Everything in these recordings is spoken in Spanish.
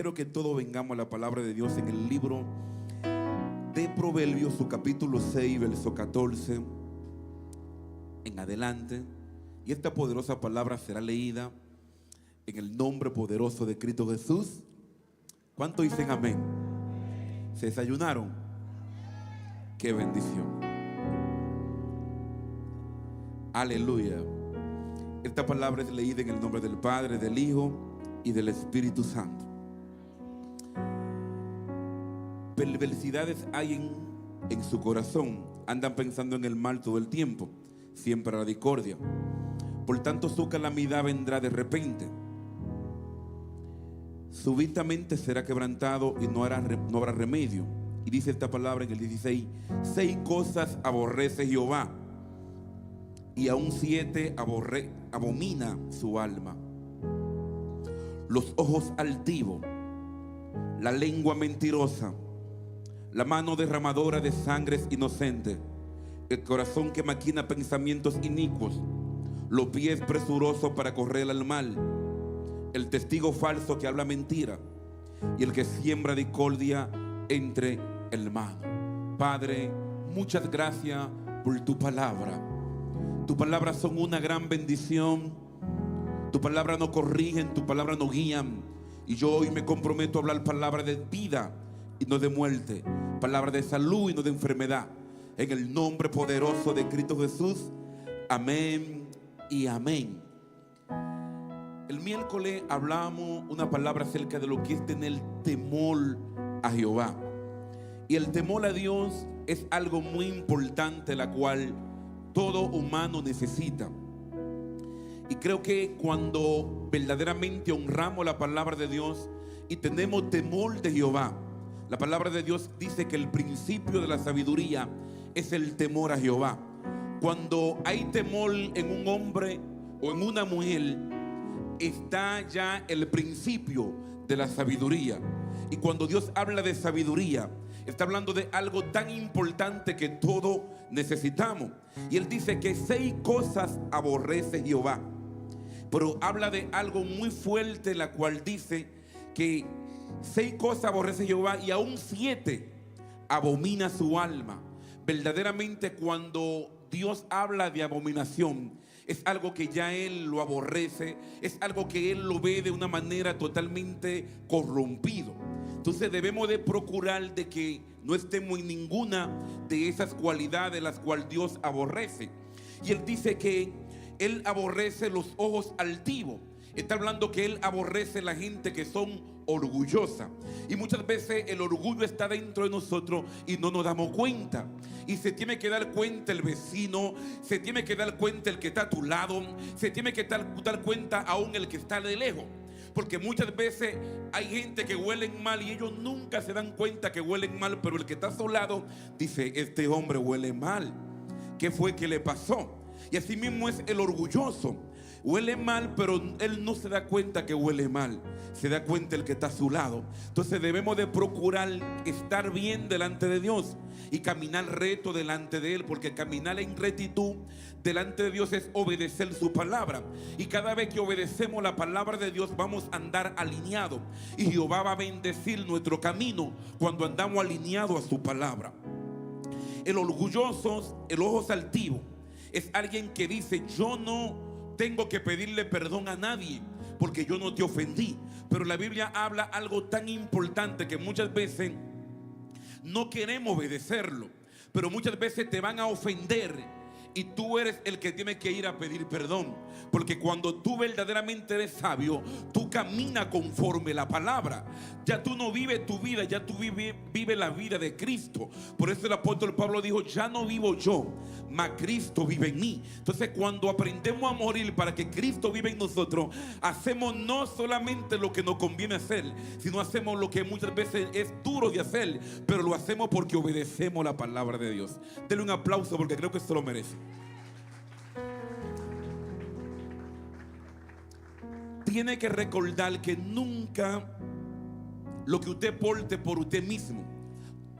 Quiero que todos vengamos a la palabra de Dios en el libro de Proverbios, su capítulo 6, verso 14 en adelante. Y esta poderosa palabra será leída en el nombre poderoso de Cristo Jesús. ¿Cuántos dicen amén? ¿Se desayunaron? ¡Qué bendición! Aleluya. Esta palabra es leída en el nombre del Padre, del Hijo y del Espíritu Santo. Perversidades hay en su corazón. Andan pensando en el mal todo el tiempo, siempre la discordia. Por tanto, su calamidad vendrá de repente. Súbitamente será quebrantado y no habrá remedio. Y dice esta palabra en el 16: 6 cosas aborrece Jehová, y aún 7 abomina su alma: los ojos altivos, la lengua mentirosa, la mano derramadora de sangres inocentes, el corazón que maquina pensamientos inicuos, los pies presurosos para correr al mal, el testigo falso que habla mentira, y el que siembra discordia entre hermanos. Padre, muchas gracias por tu palabra. Tu palabra son una gran bendición. Tu palabra nos corrigen, tu palabra nos guían. Y yo hoy me comprometo a hablar palabra de vida y no de muerte, palabra de salud y no de enfermedad, en el nombre poderoso de Cristo Jesús. Amén y amén. El miércoles hablamos una palabra acerca de lo que es tener temor a Jehová. Y el temor a Dios es algo muy importante, la cual todo humano necesita. Y creo que cuando verdaderamente honramos la palabra de Dios y tenemos temor de Jehová, la palabra de Dios dice que el principio de la sabiduría es el temor a Jehová. Cuando hay temor en un hombre o en una mujer, está ya el principio de la sabiduría. Y cuando Dios habla de sabiduría, está hablando de algo tan importante que todos necesitamos. Y Él dice que 6 cosas aborrece Jehová. Pero habla de algo muy fuerte, la cual dice que 6 cosas aborrece Jehová y aún 7 abomina su alma. Verdaderamente, cuando Dios habla de abominación, es algo que ya Él lo aborrece, es algo que Él lo ve de una manera totalmente corrompido. Entonces debemos de procurar de que no estemos en ninguna de esas cualidades las cuales Dios aborrece. Y Él dice que Él aborrece los ojos altivos. Está hablando que Él aborrece la gente que son orgullosas. Y muchas veces el orgullo está dentro de nosotros y no nos damos cuenta. Y se tiene que dar cuenta el vecino, se tiene que dar cuenta el que está a tu lado, se tiene que dar cuenta aún el que está de lejos. Porque muchas veces hay gente que huelen mal y ellos nunca se dan cuenta que huelen mal, pero el que está a su lado dice: este hombre huele mal, ¿qué fue que le pasó? Y así mismo es el orgulloso. Huele mal, pero él no se da cuenta que huele mal. Se da cuenta el que está a su lado. Entonces debemos de procurar estar bien delante de Dios y caminar recto delante de Él, porque caminar en rectitud delante de Dios es obedecer su palabra. Y cada vez que obedecemos la palabra de Dios, vamos a andar alineados. Y Jehová va a bendecir nuestro camino cuando andamos alineados a su palabra. El orgulloso, el ojos altivo, es alguien que dice: yo no tengo que pedirle perdón a nadie porque yo no te ofendí. Pero la Biblia habla algo tan importante que muchas veces no queremos obedecerlo, pero muchas veces te van a ofender y tú eres el que tiene que ir a pedir perdón. Porque cuando tú verdaderamente eres sabio, tú caminas conforme la palabra. Ya tú no vives tu vida, ya tú vives la vida de Cristo. Por eso el apóstol Pablo dijo: ya no vivo yo, mas Cristo vive en mí. Entonces, cuando aprendemos a morir para que Cristo vive en nosotros, hacemos no solamente lo que nos conviene hacer, sino hacemos lo que muchas veces es duro de hacer, pero lo hacemos porque obedecemos la palabra de Dios. Denle un aplauso porque creo que se lo merece. Tiene que recordar que nunca lo que usted porte por usted mismo,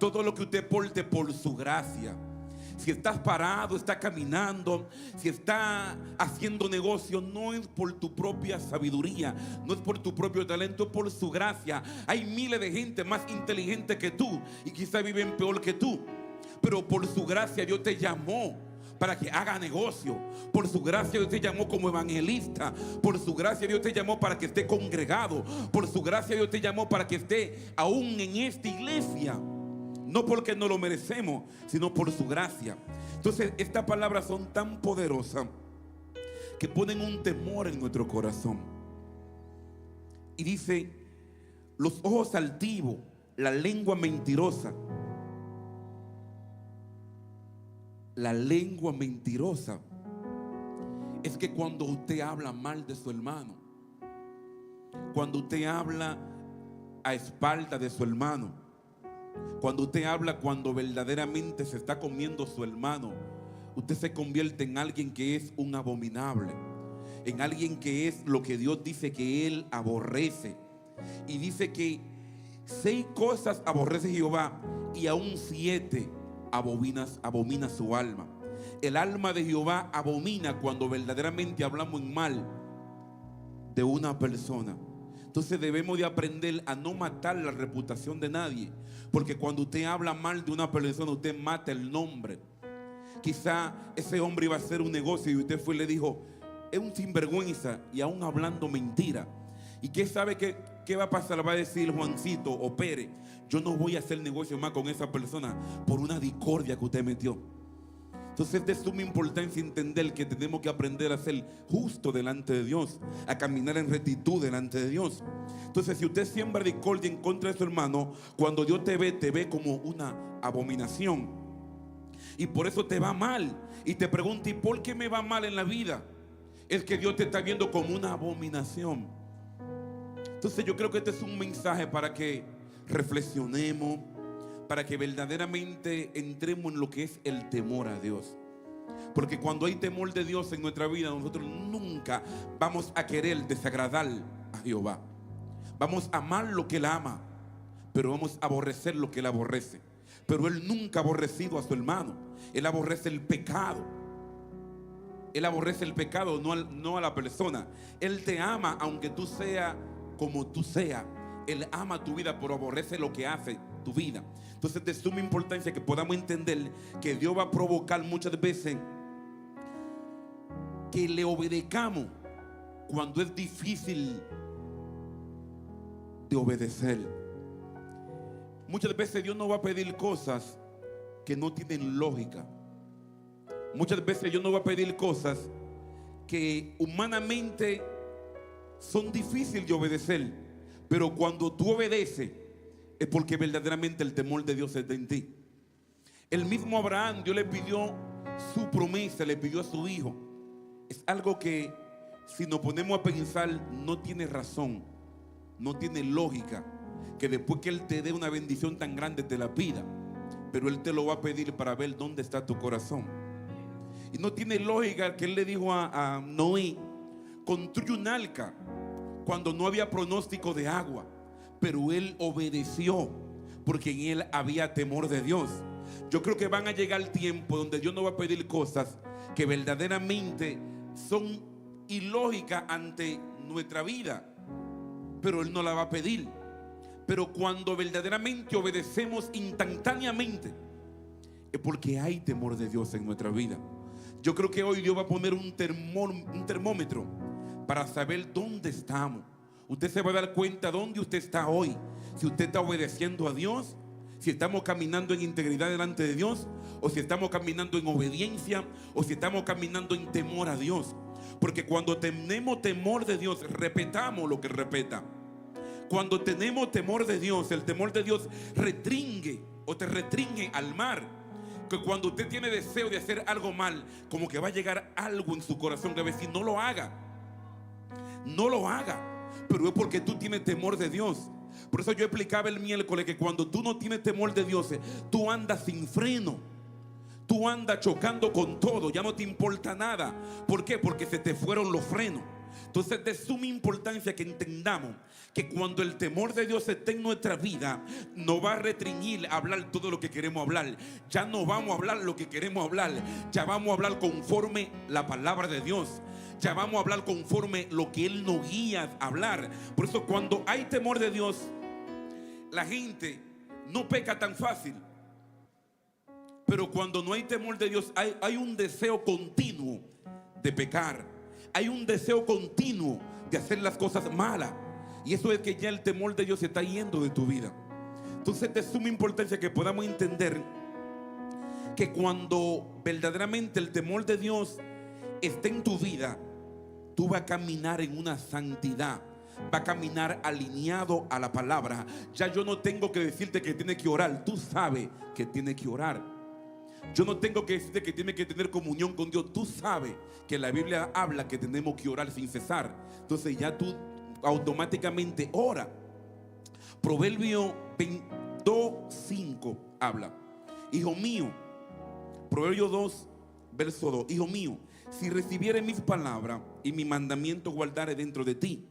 todo lo que usted porte por su gracia, Si estás parado, estás caminando, si estás haciendo negocio, no es por tu propia sabiduría, no es por tu propio talento, es por su gracia. Hay miles de gente más inteligente que tú y quizá viven peor que tú, pero por su gracia Dios te llamó para que haga negocio. Por su gracia Dios te llamó como evangelista. Por su gracia Dios te llamó para que esté congregado. Por su gracia Dios te llamó para que esté aún en esta iglesia. No porque no lo merecemos, sino por su gracia. Entonces estas palabras son tan poderosas que ponen un temor en nuestro corazón. Y dice: los ojos altivos, la lengua mentirosa. La lengua mentirosa es que cuando usted habla mal de su hermano, cuando usted habla a espaldas de su hermano, cuando usted habla cuando verdaderamente se está comiendo su hermano, usted se convierte en alguien que es un abominable, en alguien que es lo que Dios dice que Él aborrece. Y dice que 6 cosas aborrece Jehová y aún 7 abomina su alma. El alma de Jehová abomina cuando verdaderamente hablamos en mal de una persona. Entonces debemos de aprender a no matar la reputación de nadie, porque cuando usted habla mal de una persona, usted mata el nombre. Quizá ese hombre iba a hacer un negocio y usted fue y le dijo: es un sinvergüenza, y aún hablando mentira. ¿Y qué sabe qué va a pasar? Va a decir Juancito o Pérez: yo no voy a hacer negocio más con esa persona por una discordia que usted metió. Entonces es de suma importancia entender que tenemos que aprender a ser justo delante de Dios, a caminar en rectitud delante de Dios. Entonces si usted siembra discordia en contra de su hermano, cuando Dios te ve como una abominación. Y por eso te va mal. Y te pregunta: ¿y por qué me va mal en la vida? Es que Dios te está viendo como una abominación. Entonces yo creo que este es un mensaje para que reflexionemos, para que verdaderamente entremos en lo que es el temor a Dios. Porque cuando hay temor de Dios en nuestra vida, nosotros nunca vamos a querer desagradar a Jehová. Vamos a amar lo que Él ama, pero vamos a aborrecer lo que Él aborrece. Pero Él nunca ha aborrecido a su hermano. Él aborrece el pecado. Él aborrece el pecado, no a la persona. Él te ama aunque tú seas como tú seas. Él ama tu vida, pero aborrece lo que hace tu vida. Entonces de suma importancia que podamos entender que Dios va a provocar muchas veces que le obedezcamos cuando es difícil de obedecer. Muchas veces Dios nos va a pedir cosas que no tienen lógica. Muchas veces Dios nos va a pedir cosas que humanamente son difíciles de obedecer, pero cuando tú obedeces es porque verdaderamente el temor de Dios está en ti. El mismo Abraham, Dios le pidió su promesa, le pidió a su hijo. Es algo que, si nos ponemos a pensar, no tiene razón, no tiene lógica, que después que Él te dé una bendición tan grande te la pida, pero Él te lo va a pedir para ver dónde está tu corazón. Y no tiene lógica que Él le dijo a Noé: construye un arca, cuando no había pronóstico de agua. Pero él obedeció porque en él había temor de Dios. Yo creo que van a llegar tiempos donde Dios nos va a pedir cosas que verdaderamente son ilógicas ante nuestra vida, pero Él no la va a pedir. Pero cuando verdaderamente obedecemos instantáneamente, es porque hay temor de Dios en nuestra vida. Yo creo que hoy Dios va a poner un termómetro para saber dónde estamos. Usted se va a dar cuenta dónde usted está hoy. Si usted está obedeciendo a Dios, si estamos caminando en integridad delante de Dios, o si estamos caminando en obediencia, o si estamos caminando en temor a Dios. Porque cuando tenemos temor de Dios, respetamos lo que respeta. Cuando tenemos temor de Dios, el temor de Dios restringe o te restringe al mar. Que cuando usted tiene deseo de hacer algo mal, como que va a llegar algo en su corazón que va a decir: no lo haga, no lo haga. Pero es porque tú tienes temor de Dios. Por eso yo explicaba el miércoles que cuando tú no tienes temor de Dios, tú andas sin freno, tú andas chocando con todo, ya no te importa nada. ¿Por qué? Porque se te fueron los frenos. Entonces es de suma importancia que entendamos que cuando el temor de Dios esté en nuestra vida, no va a restringir a hablar todo lo que queremos hablar. Ya no vamos a hablar lo que queremos hablar, ya vamos a hablar conforme la palabra de Dios. Ya vamos a hablar conforme lo que Él nos guía a hablar. Por eso cuando hay temor de Dios, la gente no peca tan fácil. Pero cuando no hay temor de Dios, hay un deseo continuo de pecar. Hay un deseo continuo de hacer las cosas malas. Y eso es que ya el temor de Dios se está yendo de tu vida. Entonces es de suma importancia que podamos entender que cuando verdaderamente el temor de Dios esté en tu vida, tú vas a caminar en una santidad, vas a caminar alineado a la palabra. Ya yo no tengo que decirte que tienes que orar, tú sabes que tienes que orar. Yo no tengo que decirte que tienes que tener comunión con Dios, tú sabes que la Biblia habla que tenemos que orar sin cesar. Entonces ya tú automáticamente ora. Proverbio 22:5 habla: hijo mío, Proverbio 2 verso 2, hijo mío, si recibieres mis palabras y mi mandamiento guardare dentro de ti,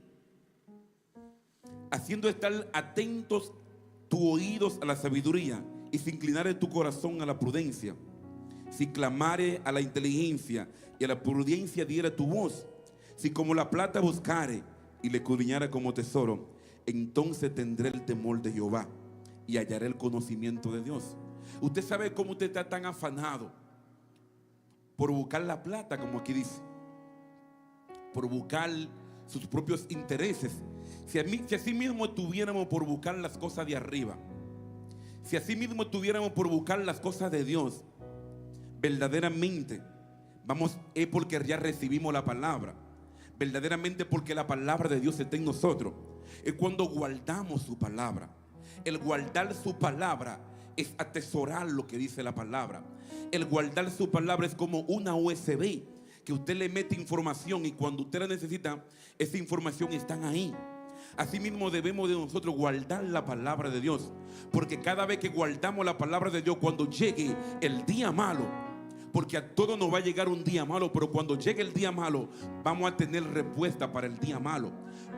haciendo estar atentos tus oídos a la sabiduría y si inclinare tu corazón a la prudencia, si clamare a la inteligencia y a la prudencia diera tu voz, si como la plata buscare y le escudriñara como tesoro, entonces tendré el temor de Jehová y hallaré el conocimiento de Dios. Usted sabe cómo usted está tan afanado por buscar la plata, como aquí dice, por buscar sus propios intereses. Si así mismo estuviéramos por buscar las cosas de arriba, si así mismo estuviéramos por buscar las cosas de Dios, verdaderamente es porque ya recibimos la palabra, verdaderamente porque la palabra de Dios está en nosotros. Es cuando guardamos su palabra. El guardar su palabra es atesorar lo que dice la palabra. El guardar su palabra es como una USB que usted le mete información y cuando usted la necesita, esa información está ahí. Asimismo debemos de nosotros guardar la palabra de Dios, porque cada vez que guardamos la palabra de Dios, cuando llegue el día malo, porque a todos nos va a llegar un día malo, pero cuando llegue el día malo vamos a tener respuesta para el día malo,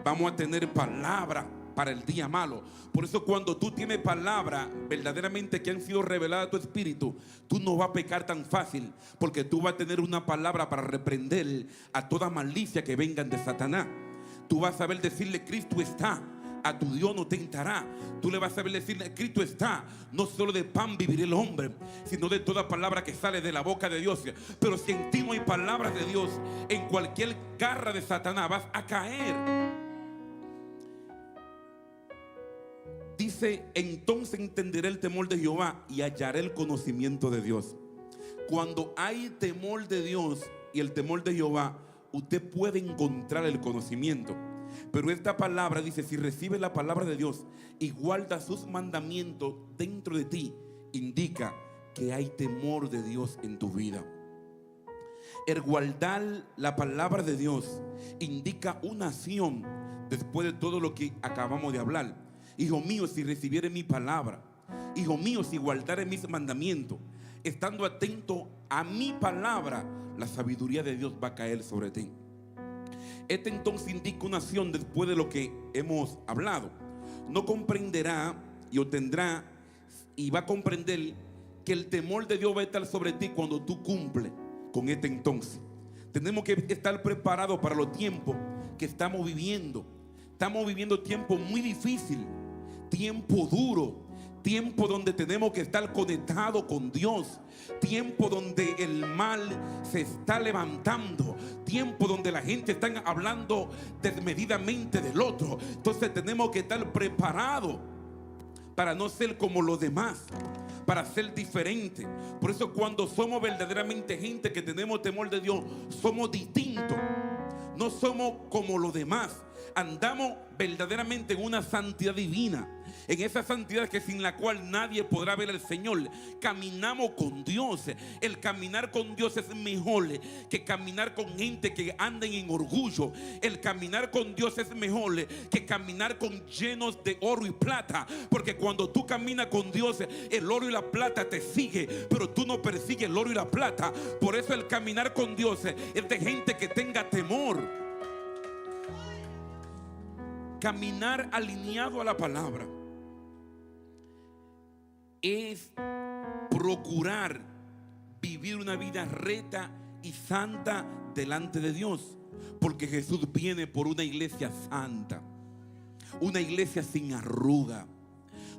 vamos a tener palabra para el día malo. Por eso cuando tú tienes palabra verdaderamente que han sido reveladas a tu espíritu, tú no vas a pecar tan fácil, porque tú vas a tener una palabra para reprender a toda malicia que vengan de Satanás. Tú vas a saber decirle: Cristo está, a tu Dios no tentará. Tú le vas a saber decirle: Cristo está, no solo de pan vivirá el hombre, sino de toda palabra que sale de la boca de Dios. Pero si en ti no hay palabras de Dios, en cualquier garra de Satanás vas a caer. Dice: entonces entenderé el temor de Jehová y hallaré el conocimiento de Dios. Cuando hay temor de Dios y el temor de Jehová, usted puede encontrar el conocimiento. Pero esta palabra dice: si recibes la palabra de Dios y guardas sus mandamientos dentro de ti, indica que hay temor de Dios en tu vida. El guardar la palabra de Dios indica una acción después de todo lo que acabamos de hablar. Hijo mío, si recibieres mi palabra, hijo mío, si guardares mis mandamientos, estando atento a mi palabra, la sabiduría de Dios va a caer sobre ti. Este entonces indica una acción después de lo que hemos hablado. No comprenderá y obtendrá y va a comprender que el temor de Dios va a estar sobre ti cuando tú cumples con este entonces. Tenemos que estar preparados para los tiempos que estamos viviendo. Estamos viviendo tiempos muy difíciles, tiempo duro, tiempo donde tenemos que estar conectados con Dios, tiempo donde el mal se está levantando, tiempo donde la gente está hablando desmedidamente del otro. Entonces tenemos que estar preparados para no ser como los demás, para ser diferentes. Por eso cuando somos verdaderamente gente que tenemos temor de Dios, somos distintos. No somos como los demás. Andamos verdaderamente en una santidad divina, en esa santidad que sin la cual nadie podrá ver al Señor. Caminamos con Dios. El caminar con Dios es mejor que caminar con gente que anden en orgullo. El caminar con Dios es mejor que caminar con llenos de oro y plata, porque cuando tú caminas con Dios, el oro y la plata te sigue, pero tú no persigues el oro y la plata. Por eso el caminar con Dios es de gente que tenga temor. caminar alineado a la palabra es procurar vivir una vida recta y santa delante de Dios, porque Jesús viene por una iglesia santa, una iglesia sin arruga.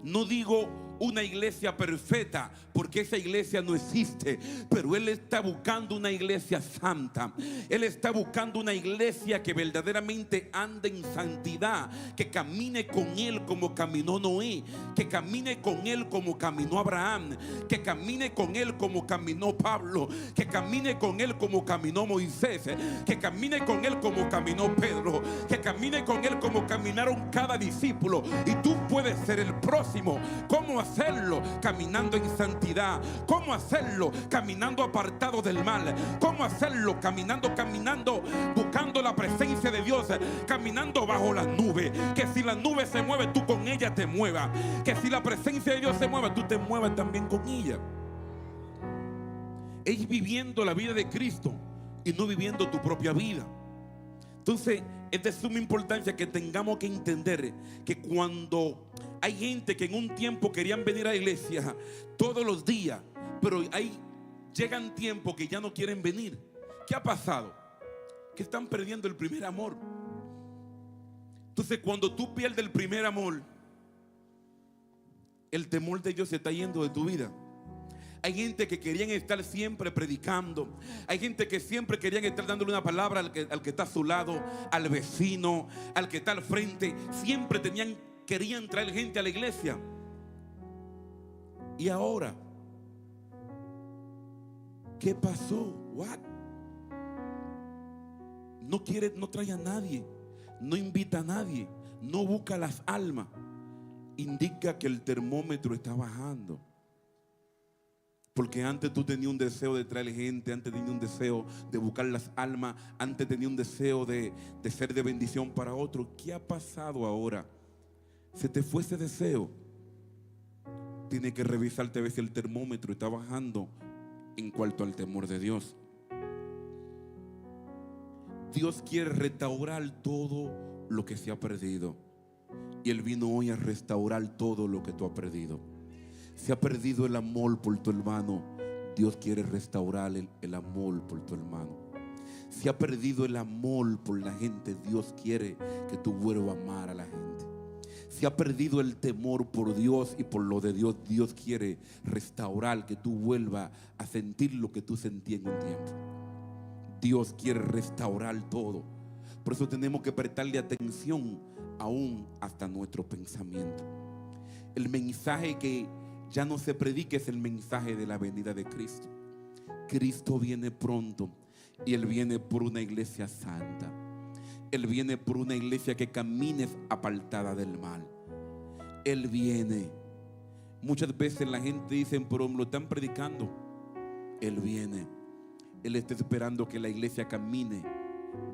No digo una iglesia perfecta, porque esa iglesia no existe, pero Él está buscando una iglesia santa. Él está buscando una iglesia que verdaderamente ande en santidad, que camine con Él como caminó Noé, que camine con Él como caminó Abraham, que camine con Él como caminó Pablo, que camine con Él como caminó Moisés, que camine con Él como caminó Pedro, que camine con Él como caminaron cada discípulo. Y tú puedes ser el próximo. ¿Cómo hacerlo? Caminando en santidad. ¿Cómo hacerlo? Caminando apartado del mal. ¿Cómo hacerlo? Caminando, buscando la presencia de Dios, caminando bajo las nubes. Que si la nube se mueve, tú con ella te muevas. Que si la presencia de Dios se mueve, tú te muevas también con ella. Es viviendo la vida de Cristo y no viviendo tu propia vida. Entonces es de suma importancia que tengamos que entender que cuando hay gente que en un tiempo querían venir a la iglesia todos los días, pero llegan tiempos que ya no quieren venir. ¿Qué ha pasado? Que están perdiendo el primer amor. Entonces cuando tú pierdes el primer amor, el temor de Dios se está yendo de tu vida. Hay gente que querían estar siempre predicando. Hay gente que siempre querían estar dándole una palabra al que está a su lado, al vecino, al que está al frente. Siempre querían traer gente a la iglesia. Y ahora, ¿qué pasó? What? No trae a nadie, no invita a nadie, no busca las almas. Indica que el termómetro está bajando. Porque antes tú tenías un deseo de traer gente, antes tenías un deseo de buscar las almas, antes tenías un deseo de ser de bendición para otros. ¿Qué ha pasado ahora? ¿Se te fue ese deseo? Tienes que revisarte a ver si el termómetro está bajando en cuanto al temor de Dios. Dios quiere restaurar todo lo que se ha perdido. Y Él vino hoy a restaurar todo lo que tú has perdido. Se ha perdido el amor por tu hermano. Dios quiere restaurar el amor por tu hermano. Se ha perdido el amor por la gente. Dios quiere que tú vuelvas a amar a la gente. Se ha perdido el temor por Dios y por lo de Dios. Dios quiere restaurar, que tú vuelvas a sentir lo que tú sentías en un tiempo. Dios quiere restaurar todo. Por eso tenemos que prestarle atención aún hasta nuestro pensamiento. El mensaje que ya no se predica es el mensaje de la venida de Cristo. Cristo viene pronto y Él viene por una iglesia santa. Él viene por una iglesia que camine apartada del mal. Él viene. Muchas veces la gente dice, pero lo están predicando. Él viene. Él está esperando que la iglesia camine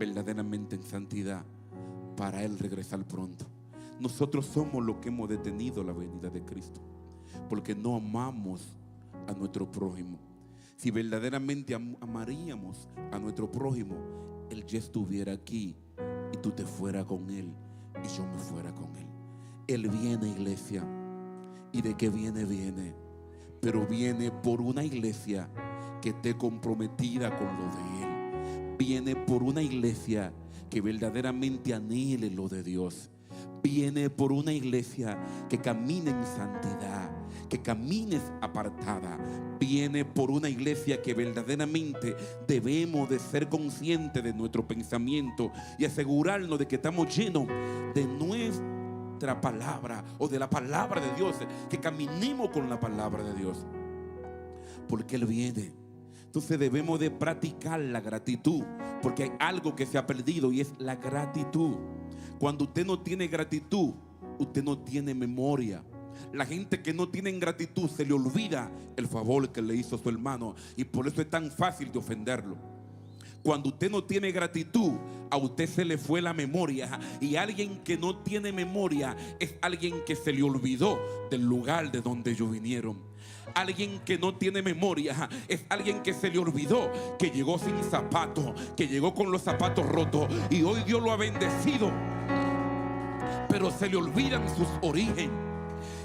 verdaderamente en santidad para Él regresar pronto. Nosotros somos los que hemos detenido la venida de Cristo, porque no amamos a nuestro prójimo. Si verdaderamente amaríamos a nuestro prójimo, Él ya estuviera aquí y tú te fueras con Él y yo me fuera con Él. Él viene, iglesia. ¿Y de qué viene? Viene, pero viene por una iglesia que esté comprometida con lo de Él. Viene por una iglesia que verdaderamente anhele lo de Dios. Viene por una iglesia que camine en santidad, que camines apartada. Viene por una iglesia que verdaderamente debemos de ser conscientes de nuestro pensamiento y asegurarnos de que estamos llenos de nuestra palabra o de la palabra de Dios, que caminemos con la palabra de Dios, porque Él viene. Entonces debemos de practicar la gratitud, porque hay algo que se ha perdido y es la gratitud. Cuando usted no tiene gratitud, usted no tiene memoria. La gente que no tiene gratitud se le olvida el favor que le hizo su hermano, y por eso es tan fácil de ofenderlo. Cuando usted no tiene gratitud, a usted se le fue la memoria. Y alguien que no tiene memoria es alguien que se le olvidó del lugar de donde ellos vinieron. Alguien que no tiene memoria es alguien que se le olvidó que llegó sin zapatos, que llegó con los zapatos rotos, y hoy Dios lo ha bendecido. pero se le olvidan sus orígenes.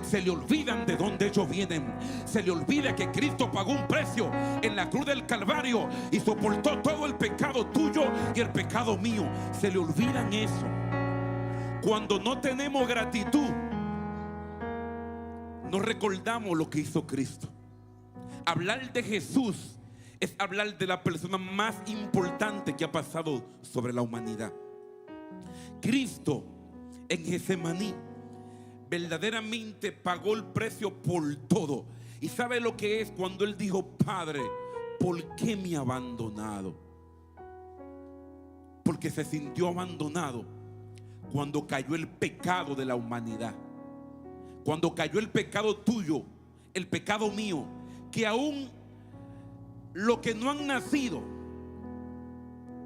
Se le olvidan de dónde ellos vienen. Se le olvida que Cristo pagó un precio en la cruz del Calvario y soportó todo el pecado tuyo y el pecado mío. Se le olvidan eso. Cuando no tenemos gratitud, no recordamos lo que hizo Cristo. Hablar de Jesús es hablar de la persona más importante que ha pasado sobre la humanidad. Cristo en Getsemaní verdaderamente pagó el precio por todo. Y sabe lo que es cuando Él dijo: Padre, ¿por qué me ha abandonado? Porque se sintió abandonado cuando cayó el pecado de la humanidad. Cuando cayó el pecado tuyo, el pecado mío, que aún los que no han nacido,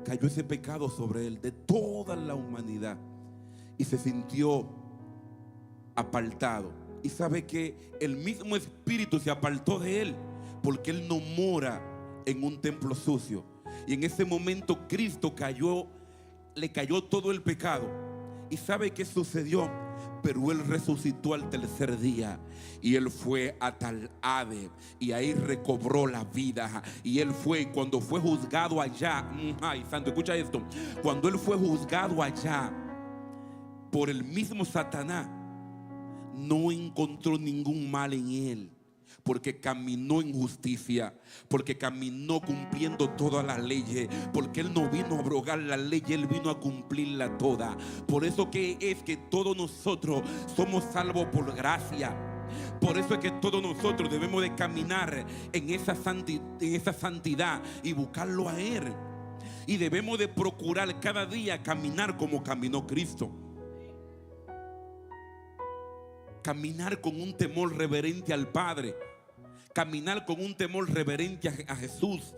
cayó ese pecado sobre Él, de toda la humanidad. Y se sintió apartado. Y sabe que el mismo Espíritu se apartó de Él, porque Él no mora en un templo sucio. Y en ese momento Cristo le cayó todo el pecado. ¿Y sabe qué sucedió? Pero Él resucitó al tercer día y Él fue a tal Hades y ahí recobró la vida. Y Él fue, cuando fue juzgado allá, ay santo, escucha esto, cuando Él fue juzgado allá por el mismo Satanás, no encontró ningún mal en Él, porque caminó en justicia, porque caminó cumpliendo todas las leyes, porque Él no vino a abrogar la ley, Él vino a cumplirla toda. Por eso que es que todos nosotros somos salvos por gracia. Por eso es que todos nosotros debemos de caminar en esa santidad y buscarlo a Él. Y debemos de procurar cada día caminar como caminó Cristo. Caminar con un temor reverente al Padre. Caminar con un temor reverente a Jesús.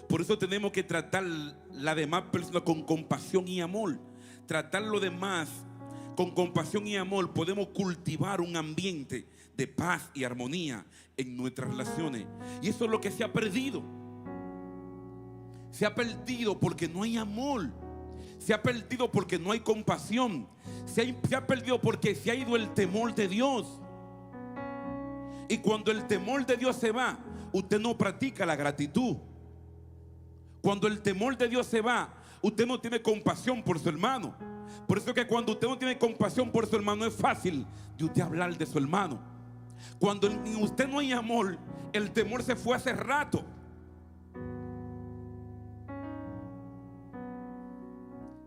Por eso tenemos que tratar la demás persona con compasión y amor. Tratar lo demás con compasión y amor. Podemos cultivar un ambiente de paz y armonía en nuestras relaciones. Y eso es lo que se ha perdido. Se ha perdido porque no hay amor. Se ha perdido porque no hay compasión. Se ha perdido porque se ha ido el temor de Dios. Y cuando el temor de Dios se va, usted no practica la gratitud. Cuando el temor de Dios se va, usted no tiene compasión por su hermano. Por eso que cuando usted no tiene compasión por su hermano, es fácil de usted hablar de su hermano. Cuando en usted no hay amor, el temor se fue hace rato.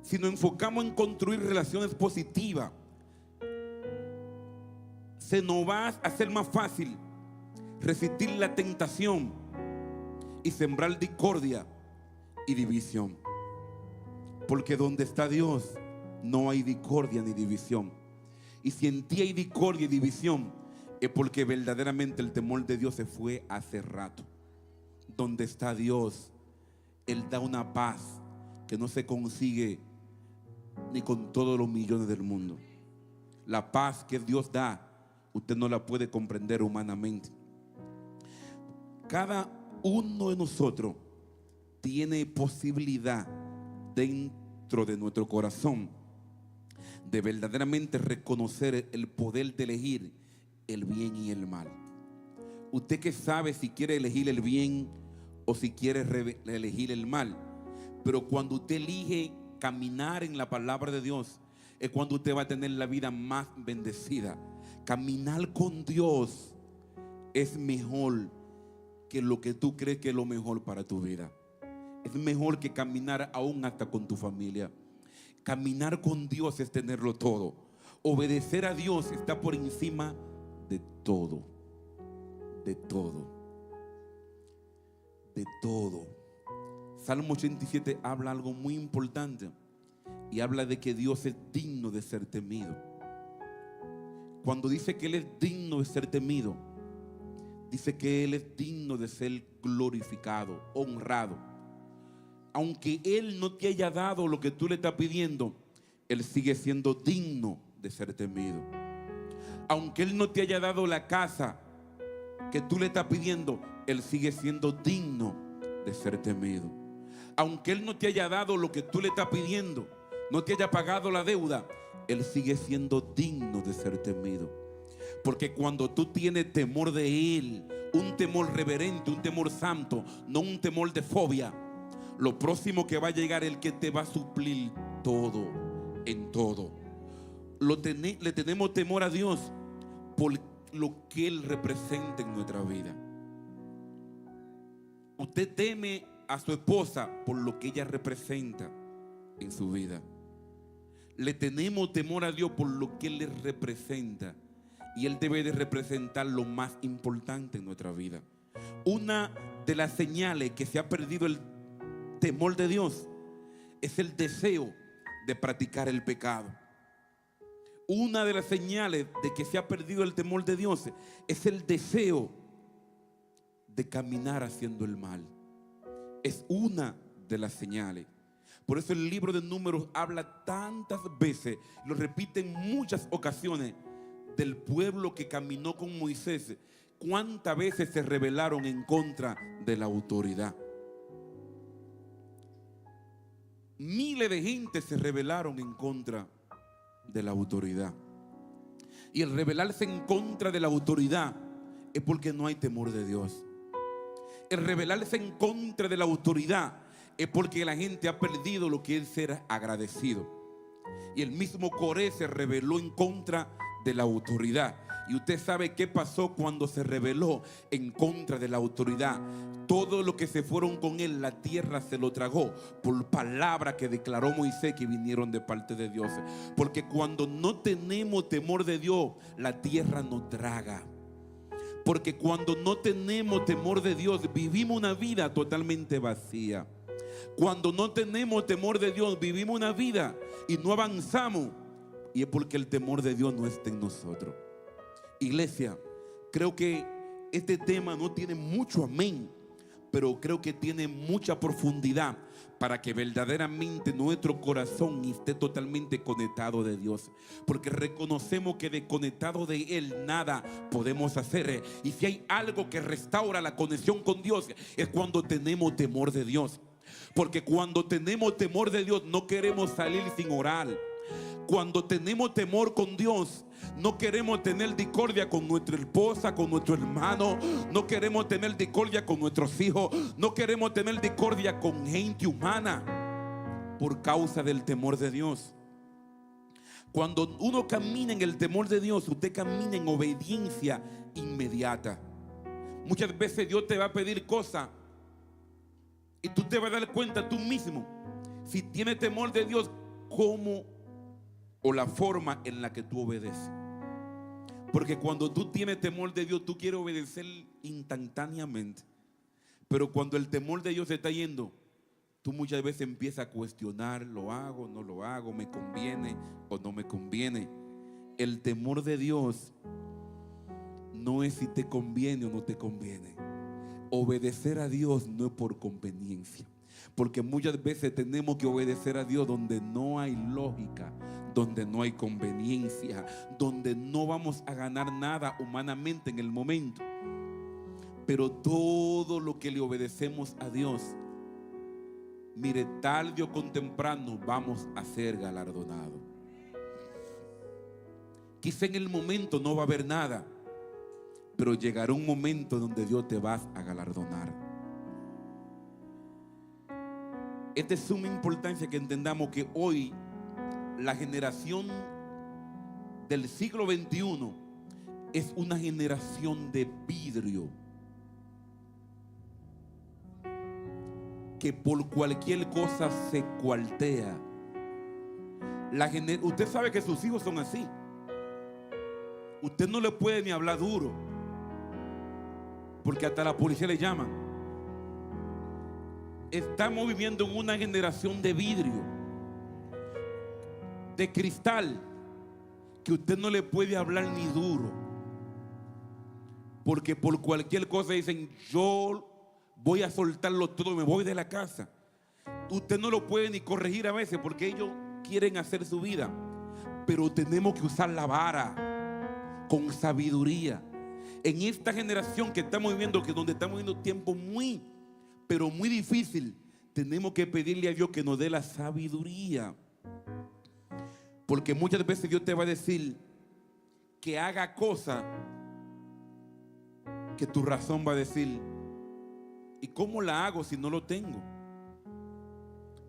Si nos enfocamos en construir relaciones positivas, se nos va a hacer más fácil resistir la tentación y sembrar discordia y división. Porque donde está Dios no hay discordia ni división. Y si en ti hay discordia y división, es porque verdaderamente el temor de Dios se fue hace rato. Donde está Dios, Él da una paz que no se consigue ni con todos los millones del mundo. La paz que Dios da, usted no la puede comprender humanamente. Cada uno de nosotros tiene posibilidad dentro de nuestro corazón de verdaderamente reconocer el poder de elegir el bien y el mal. Usted que sabe si quiere elegir el bien o si quiere elegir el mal. Pero cuando usted elige caminar en la palabra de Dios, es cuando usted va a tener la vida más bendecida. Caminar con Dios es mejor que lo que tú crees que es lo mejor para tu vida. Es mejor que caminar aún hasta con tu familia. Caminar con Dios es tenerlo todo. Obedecer a Dios está por encima de todo. De todo. De todo. Salmo 87 habla algo muy importante y habla de que Dios es digno de ser temido. Cuando dice que Él es digno de ser temido, dice que Él es digno de ser glorificado, honrado. Aunque Él no te haya dado lo que tú le estás pidiendo, Él sigue siendo digno de ser temido. Aunque Él no te haya dado la casa que tú le estás pidiendo, Él sigue siendo digno de ser temido. Aunque Él no te haya dado lo que tú le estás pidiendo, no te haya pagado la deuda, Él sigue siendo digno de ser temido. Porque cuando tú tienes temor de Él, un temor reverente, un temor santo, no un temor de fobia, lo próximo que va a llegar es el que te va a suplir todo, en todo. Le tenemos temor a Dios por lo que Él representa en nuestra vida. Usted teme a su esposa por lo que ella representa en su vida. Le tenemos temor a Dios por lo que Él le representa. Y Él debe de representar lo más importante en nuestra vida. Una de las señales que se ha perdido el temor de Dios es el deseo de practicar el pecado. Una de las señales de que se ha perdido el temor de Dios es el deseo de caminar haciendo el mal. Es una de las señales. Por eso el libro de Números habla tantas veces, lo repite en muchas ocasiones, del pueblo que caminó con Moisés. ¿Cuántas veces se rebelaron en contra de la autoridad? Miles de gente se rebelaron en contra de la autoridad. Y el rebelarse en contra de la autoridad es porque no hay temor de Dios. El rebelarse en contra de la autoridad es porque la gente ha perdido lo que es ser agradecido. Y el mismo Coré se rebeló en contra de la autoridad. Y usted sabe qué pasó cuando se rebeló en contra de la autoridad. Todo lo que se fueron con él, la tierra se lo tragó por palabra que declaró Moisés que vinieron de parte de Dios. Porque cuando no tenemos temor de Dios, la tierra nos traga. Porque cuando no tenemos temor de Dios, vivimos una vida totalmente vacía. Cuando no tenemos temor de Dios, vivimos una vida y no avanzamos. Y es porque el temor de Dios no está en nosotros. Iglesia, creo que este tema no tiene mucho amén, pero creo que tiene mucha profundidad para que verdaderamente nuestro corazón esté totalmente conectado de Dios. Porque reconocemos que desconectado de Él nada podemos hacer. Y si hay algo que restaura la conexión con Dios, es cuando tenemos temor de Dios. Porque cuando tenemos temor de Dios no queremos salir sin orar. Cuando tenemos temor con Dios, no queremos tener discordia con nuestra esposa, con nuestro hermano. No queremos tener discordia con nuestros hijos. No queremos tener discordia con gente humana por causa del temor de Dios. Cuando uno camina en el temor de Dios, usted camina en obediencia inmediata. Muchas veces Dios te va a pedir cosas y tú te vas a dar cuenta tú mismo, si tienes temor de Dios, cómo o la forma en la que tú obedeces. Porque cuando tú tienes temor de Dios, tú quieres obedecer instantáneamente. Pero cuando el temor de Dios se está yendo, tú muchas veces empiezas a cuestionar: ¿lo hago, no lo hago? ¿Me conviene o no me conviene? El temor de Dios no es si te conviene o no te conviene. Obedecer a Dios no es por conveniencia. Porque muchas veces tenemos que obedecer a Dios donde no hay lógica, donde no hay conveniencia, donde no vamos a ganar nada humanamente en el momento. Pero todo lo que le obedecemos a Dios, mire, tarde o con temprano vamos a ser galardonados. Quizá en el momento no va a haber nada, pero llegará un momento donde Dios te va a galardonar. Es de suma importancia que entendamos que hoy la generación del siglo XXI es una generación de vidrio, que por cualquier cosa se cuartea. Usted sabe que sus hijos son así. Usted no le puede ni hablar duro, porque hasta la policía le llaman. Estamos viviendo en una generación de vidrio, de cristal, que usted no le puede hablar ni duro, porque por cualquier cosa dicen: yo voy a soltarlo todo, me voy de la casa. Usted no lo puede ni corregir a veces porque ellos quieren hacer su vida. Pero tenemos que usar la vara con sabiduría. En esta generación que estamos viviendo, que donde estamos viviendo tiempos pero muy difícil, tenemos que pedirle a Dios que nos dé la sabiduría. Porque muchas veces Dios te va a decir que haga cosas que tu razón va a decir, ¿y cómo la hago si no lo tengo?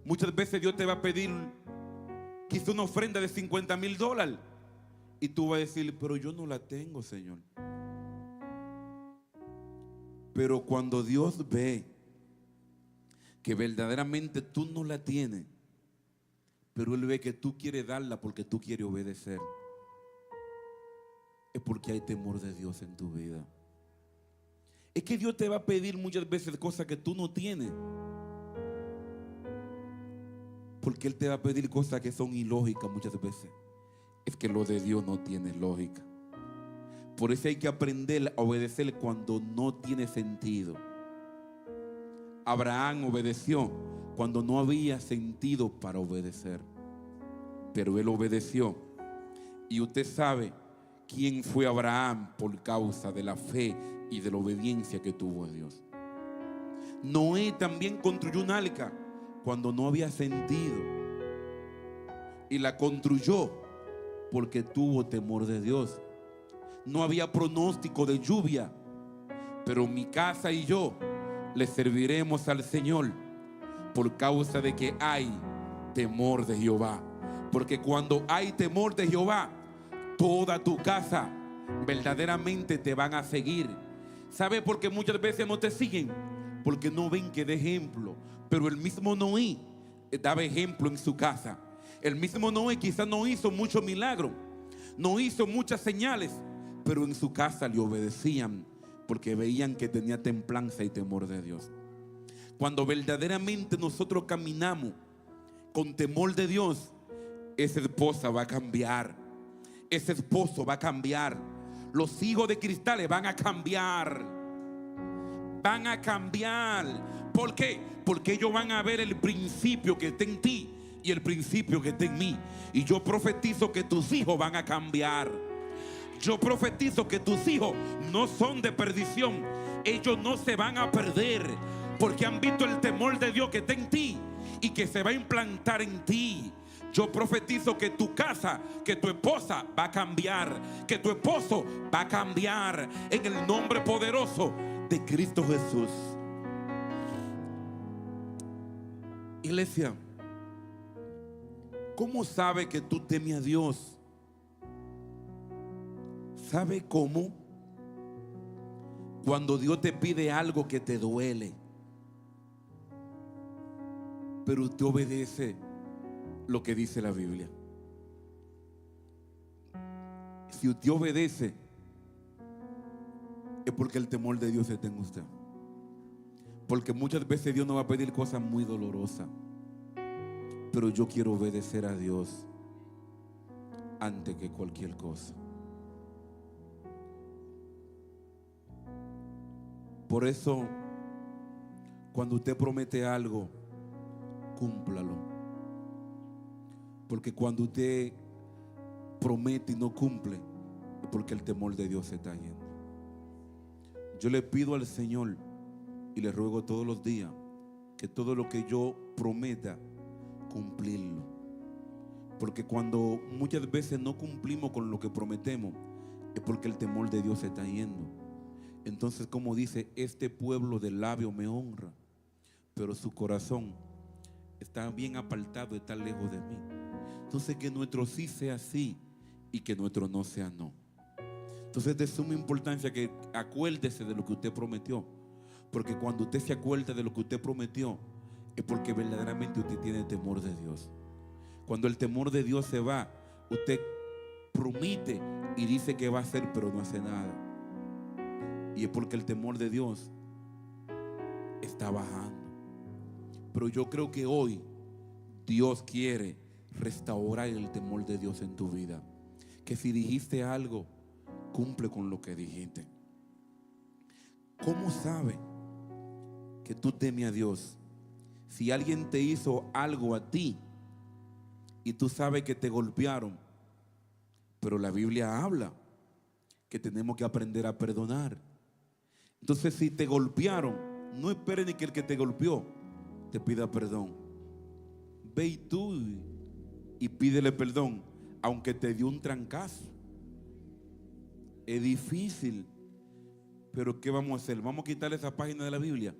Muchas veces Dios te va a pedir quizá una ofrenda de $50,000 y tú vas a decir, pero yo no la tengo, Señor. Pero cuando Dios ve que verdaderamente tú no la tienes, pero Él ve que tú quieres darla porque tú quieres obedecer, es porque hay temor de Dios en tu vida. Es que Dios te va a pedir muchas veces cosas que tú no tienes, porque Él te va a pedir cosas que son ilógicas muchas veces. Es que lo de Dios no tiene lógica. Por eso hay que aprender a obedecer cuando no tiene sentido. Abraham obedeció cuando no había sentido para obedecer, pero él obedeció. Y usted sabe quién fue Abraham por causa de la fe y de la obediencia que tuvo a Dios. Noé también construyó un arca cuando no había sentido, y la construyó porque tuvo temor de Dios. No había pronóstico de lluvia, pero mi casa y yo le serviremos al Señor por causa de que hay temor de Jehová. Porque cuando hay temor de Jehová, toda tu casa verdaderamente te van a seguir. ¿Sabe por qué muchas veces no te siguen? Porque no ven que dé ejemplo. Pero el mismo Noé daba ejemplo en su casa. El mismo Noé quizás no hizo muchos milagros, no hizo muchas señales, pero en su casa le obedecían porque veían que tenía templanza y temor de Dios. Cuando verdaderamente nosotros caminamos con temor de Dios, esa esposa va a cambiar, ese esposo va a cambiar, los hijos de cristales van a cambiar, van a cambiar. ¿Por qué? Porque ellos van a ver el principio que está en ti y el principio que está en mí. Y yo profetizo que tus hijos van a cambiar. Yo profetizo que tus hijos no son de perdición. Ellos no se van a perder porque han visto el temor de Dios que está en ti y que se va a implantar en ti. Yo profetizo que tu casa, que tu esposa va a cambiar, que tu esposo va a cambiar en el nombre poderoso de Cristo Jesús. Iglesia, ¿cómo sabe que tú temes a Dios? ¿Sabe cómo? Cuando Dios te pide algo que te duele, pero usted obedece lo que dice la Biblia. Si usted obedece, es porque el temor de Dios está en usted. Porque muchas veces Dios nos va a pedir cosas muy dolorosas, pero yo quiero obedecer a Dios antes que cualquier cosa. Por eso, cuando usted promete algo, cúmplalo. Porque cuando usted promete y no cumple, es porque el temor de Dios se está yendo. Yo le pido al Señor y le ruego todos los días que todo lo que yo prometa, cumplirlo. Porque cuando muchas veces no cumplimos con lo que prometemos, es porque el temor de Dios se está yendo. Entonces, como dice, este pueblo de labio me honra, pero su corazón está bien apartado, está lejos de mí. Entonces, que nuestro sí sea sí y que nuestro no sea no. Entonces, es de suma importancia que acuérdese de lo que usted prometió. Porque cuando usted se acuerda de lo que usted prometió, es porque verdaderamente usted tiene temor de Dios. Cuando el temor de Dios se va, usted promete y dice que va a hacer, pero no hace nada. Y es porque el temor de Dios está bajando. Pero yo creo que hoy Dios quiere restaurar el temor de Dios en tu vida. Que si dijiste algo, cumple con lo que dijiste. ¿Cómo sabe que tú temes a Dios? Si alguien te hizo algo a ti y tú sabes que te golpearon, pero la Biblia habla que tenemos que aprender a perdonar. Entonces, si te golpearon, no esperes ni que el que te golpeó te pida perdón. Ve y tú y pídele perdón aunque te dio un trancazo. Es difícil, pero ¿qué vamos a hacer? ¿Vamos a quitarle esa página de la Biblia?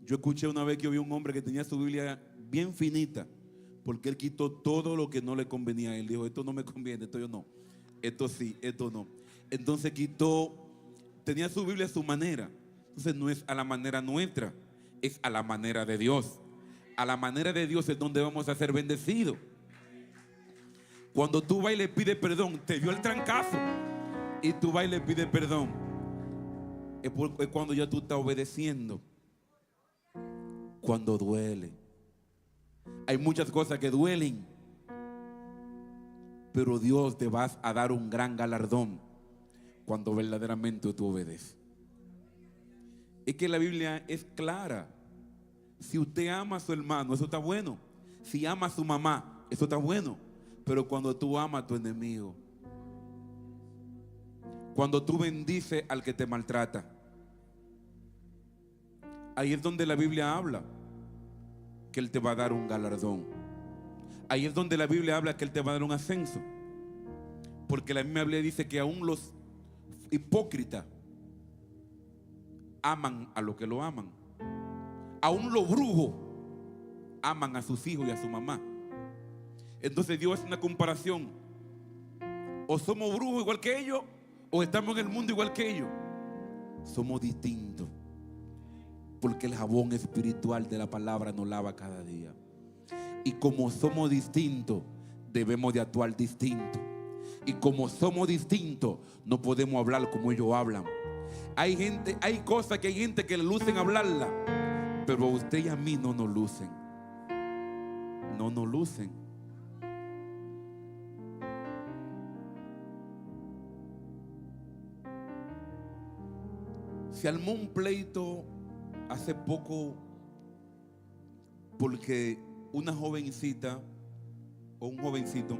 Yo escuché una vez que había un hombre que tenía su Biblia bien finita, porque él quitó todo lo que no le convenía a él. Dijo, esto no me conviene, esto yo no, esto sí, esto no. Entonces tenía su Biblia a su manera. Entonces no es a la manera nuestra, es a la manera de Dios. A la manera de Dios es donde vamos a ser bendecidos. Cuando tú vas y le pides perdón, te dio el trancazo y tú vas y le pides perdón, es cuando ya tú estás obedeciendo. Cuando duele. Hay muchas cosas que duelen, pero Dios te va a dar un gran galardón cuando verdaderamente tú obedeces. Es que la Biblia es clara. Si usted ama a su hermano, eso está bueno. Si ama a su mamá, eso está bueno. Pero cuando tú amas a tu enemigo, cuando tú bendices al que te maltrata, ahí es donde la Biblia habla que Él te va a dar un galardón. Ahí es donde la Biblia habla que Él te va a dar un ascenso. Porque la misma Biblia dice que aún los hipócritas aman a los que lo aman. Aún los brujos aman a sus hijos y a su mamá. Entonces Dios hace una comparación. O somos brujos igual que ellos, o estamos en el mundo igual que ellos. Somos distintos, porque el jabón espiritual de la palabra nos lava cada día. Y como somos distintos, debemos de actuar distinto. Y como somos distintos, no podemos hablar como ellos hablan. Hay cosas que hay gente que le lucen hablarla, pero a usted y a mí no nos lucen. No nos lucen. Se armó un pleito hace poco porque una jovencita o un jovencito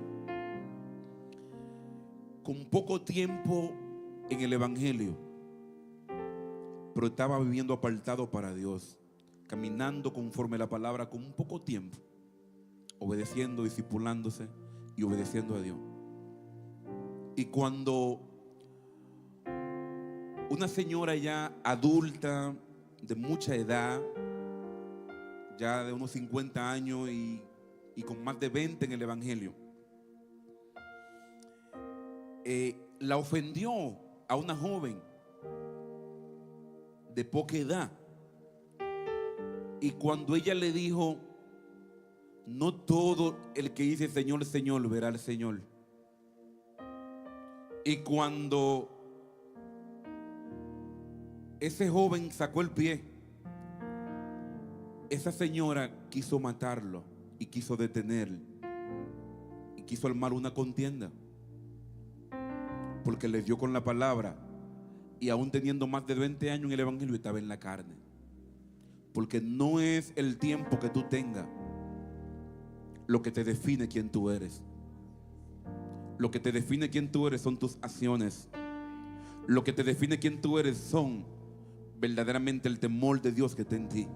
con poco tiempo en el evangelio, pero estaba viviendo apartado para Dios, caminando conforme a la palabra con un poco tiempo, obedeciendo, discipulándose y obedeciendo a Dios. Y cuando una señora ya adulta, de mucha edad, ya de unos 50 años y con más de 20 en el evangelio, la ofendió a una joven de poca edad. Y cuando ella le dijo, no todo el que dice Señor, Señor, verá al Señor. Y cuando ese joven sacó el pie, esa señora quiso matarlo y quiso detenerlo y quiso armar una contienda, porque le dio con la palabra, y aún teniendo más de 20 años en el evangelio estaba en la carne. Porque no es el tiempo que tú tengas lo que te define quién tú eres. Lo que te define quién tú eres son tus acciones. Lo que te define quién tú eres son verdaderamente el temor de Dios que está en ti.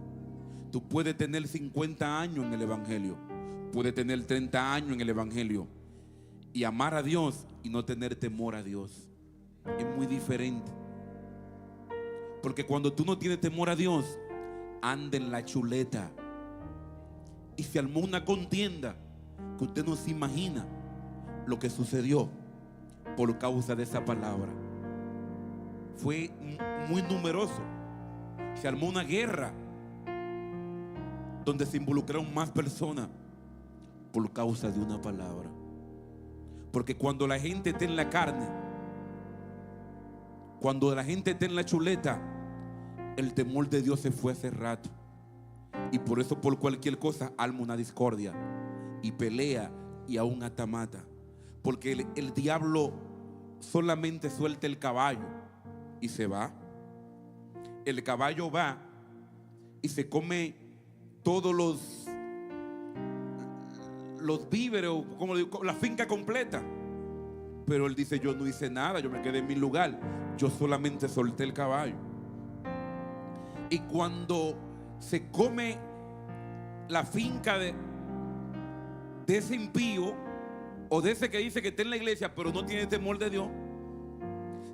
Tú puedes tener 50 años en el evangelio, puedes tener 30 años en el evangelio y amar a Dios y no tener temor a Dios. Es muy diferente. Porque cuando tú no tienes temor a Dios, anda en la chuleta y se armó una contienda que usted no se imagina lo que sucedió por causa de esa palabra. Fue muy numeroso. Se armó una guerra donde se involucraron más personas por causa de una palabra. Porque cuando la gente está en la carne, cuando la gente está en la chuleta, el temor de Dios se fue hace rato. Y por eso por cualquier cosa arma una discordia y pelea y aún hasta mata. Porque el diablo solamente suelta el caballo y se va. El caballo va y se come todos los víveres, o como digo, la finca completa. Pero él dice, yo no hice nada, yo me quedé en mi lugar, yo solamente solté el caballo. Y cuando se come la finca de ese impío, o de ese que dice que está en la iglesia pero no tiene temor de Dios,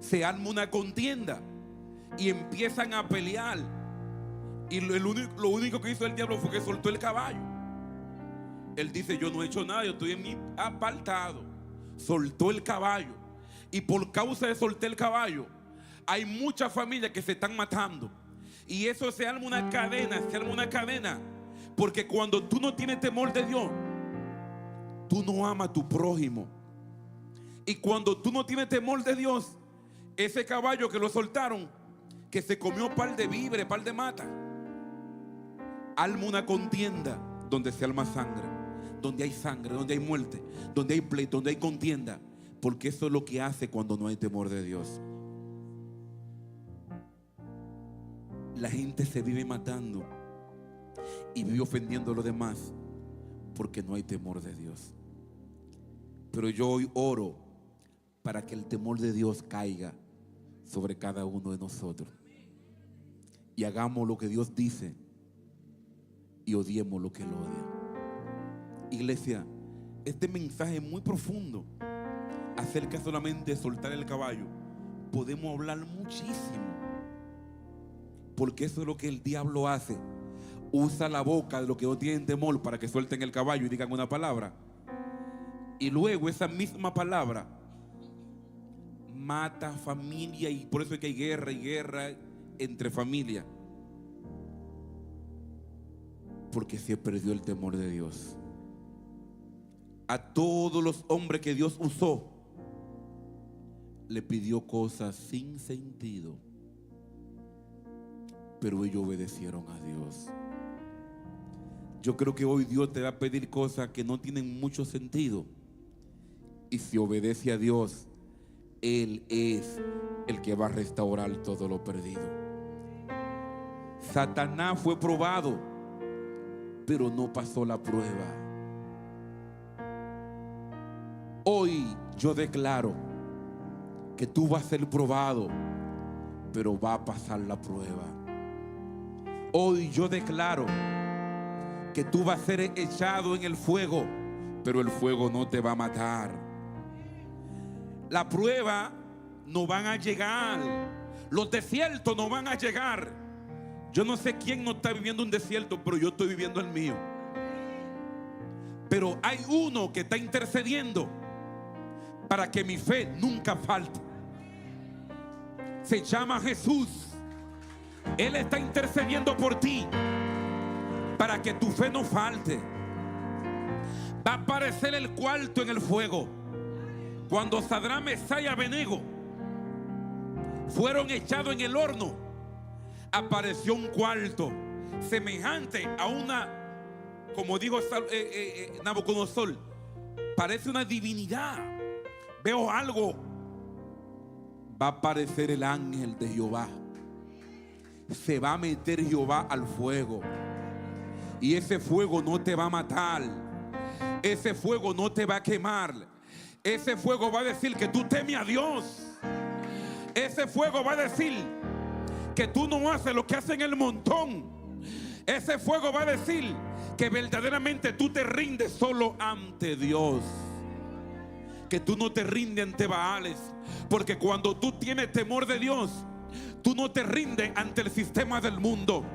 se arma una contienda y empiezan a pelear. Y lo único que hizo el diablo fue que soltó el caballo. Él dice: yo no he hecho nada, yo estoy en mi apartado. Soltó el caballo. Y por causa de soltar el caballo, hay muchas familias que se están matando. Y eso se arma una cadena, Porque cuando tú no tienes temor de Dios, tú no amas a tu prójimo. Y cuando tú no tienes temor de Dios, ese caballo que lo soltaron, que se comió par de víveres, par de mata, arma una contienda donde se arma sangre, donde hay sangre, donde hay muerte, donde hay pleito, donde hay contienda. Porque eso es lo que hace cuando no hay temor de Dios. La gente se vive matando y vive ofendiendo a los demás porque no hay temor de Dios. Pero yo hoy oro para que el temor de Dios caiga sobre cada uno de nosotros y hagamos lo que Dios dice y odiemos lo que Él odia. Iglesia, este mensaje es muy profundo. Acerca solamente de soltar el caballo podemos hablar muchísimo, porque eso es lo que el diablo hace. Usa la boca de los que no tienen temor para que suelten el caballo y digan una palabra, y luego esa misma palabra mata familia. Y por eso es que hay guerra y guerra entre familias, porque se perdió el temor de Dios. A todos los hombres que Dios usó, le pidió cosas sin sentido, pero ellos obedecieron a Dios. Yo creo que hoy Dios te va a pedir cosas que no tienen mucho sentido, y si obedece a Dios, Él es el que va a restaurar todo lo perdido. Satanás fue probado, pero no pasó la prueba. Hoy yo declaro que tú vas a ser probado, pero va a pasar la prueba. Hoy yo declaro que tú vas a ser echado en el fuego, pero el fuego no te va a matar. La prueba no van a llegar, los desiertos no van a llegar. Yo no sé quién no está viviendo un desierto, pero yo estoy viviendo el mío. Pero hay uno que está intercediendo para que mi fe nunca falte. Se llama Jesús. Él está intercediendo por ti para que tu fe no falte. Va a aparecer el cuarto en el fuego. Cuando Sadrach, Mesach y Abednego fueron echados en el horno, apareció un cuarto semejante a una, como dijo Nabucodonosor, parece una divinidad. Veo algo. Va a aparecer el ángel de Jehová. Se va a meter Jehová al fuego, y ese fuego no te va a matar. Ese fuego no te va a quemar. Ese fuego va a decir que tú temes a Dios. Ese fuego va a decir que tú no haces lo que hacen el montón. Ese fuego va a decir que verdaderamente tú te rindes solo ante Dios, que tú no te rindes ante Baales. Porque cuando tú tienes temor de Dios, tú no te rindes ante el sistema del mundo.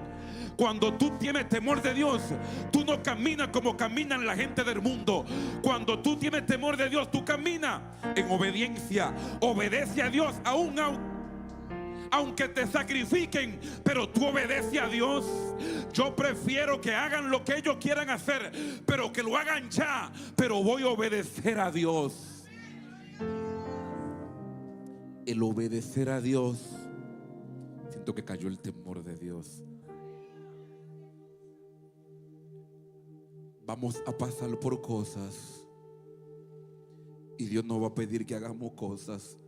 Cuando tú tienes temor de Dios, tú no caminas como caminan la gente del mundo. Cuando tú tienes temor de Dios, tú caminas en obediencia. Obedece a Dios aunque te sacrifiquen, pero tú obedeces a Dios. Yo prefiero que hagan lo que ellos quieran hacer, pero que lo hagan ya, pero voy a obedecer a Dios. El obedecer a Dios, siento que cayó el temor de Dios. Vamos a pasar por cosas y Dios nos va a pedir que hagamos cosas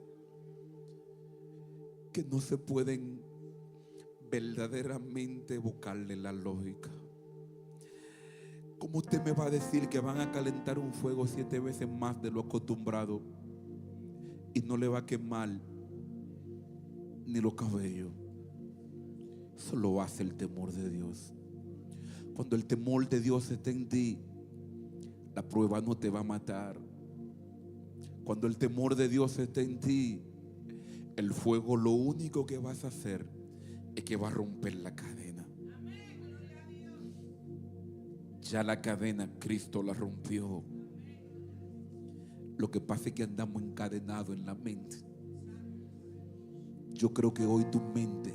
que no se pueden verdaderamente buscarle la lógica. ¿Cómo usted me va a decir que van a calentar un fuego 7 veces más de lo acostumbrado y no le va a quemar ni los cabellos? Eso lo hace el temor de Dios. Cuando el temor de Dios está en ti, la prueba no te va a matar. Cuando el temor de Dios esté en ti, el fuego lo único que vas a hacer es que va a romper la cadena. Ya la cadena Cristo la rompió. Lo que pasa es que andamos encadenados en la mente. Yo creo que hoy tu mente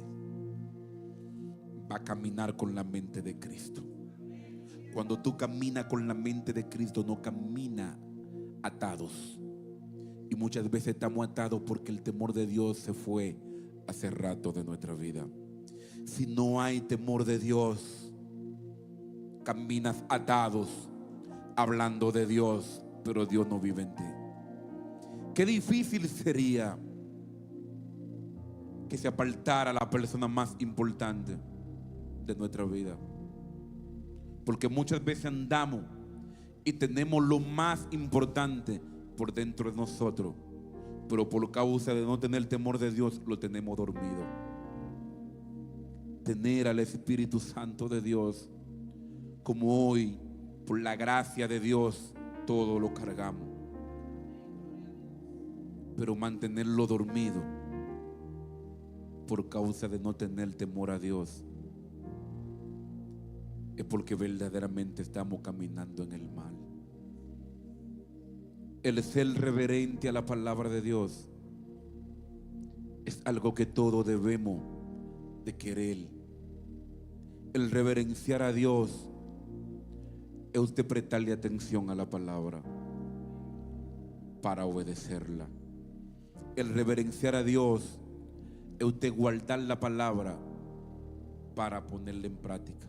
va a caminar con la mente de Cristo. Cuando tú caminas con la mente de Cristo, no camina atados. Y muchas veces estamos atados porque el temor de Dios se fue hace rato de nuestra vida. Si no hay temor de Dios, caminas atados, hablando de Dios, pero Dios no vive en ti. Qué difícil sería que se apartara la persona más importante de nuestra vida. Porque muchas veces andamos y tenemos lo más importante por dentro de nosotros, pero por causa de no tener temor de Dios lo tenemos dormido. Tener al Espíritu Santo de Dios, como hoy, por la gracia de Dios, todo lo cargamos. Pero mantenerlo dormido por causa de no tener temor a Dios es porque verdaderamente estamos caminando en el mal. El ser reverente a la palabra de Dios es algo que todos debemos de querer. El reverenciar a Dios es usted prestarle atención a la palabra para obedecerla. El reverenciar a Dios es usted guardar la palabra para ponerla en práctica.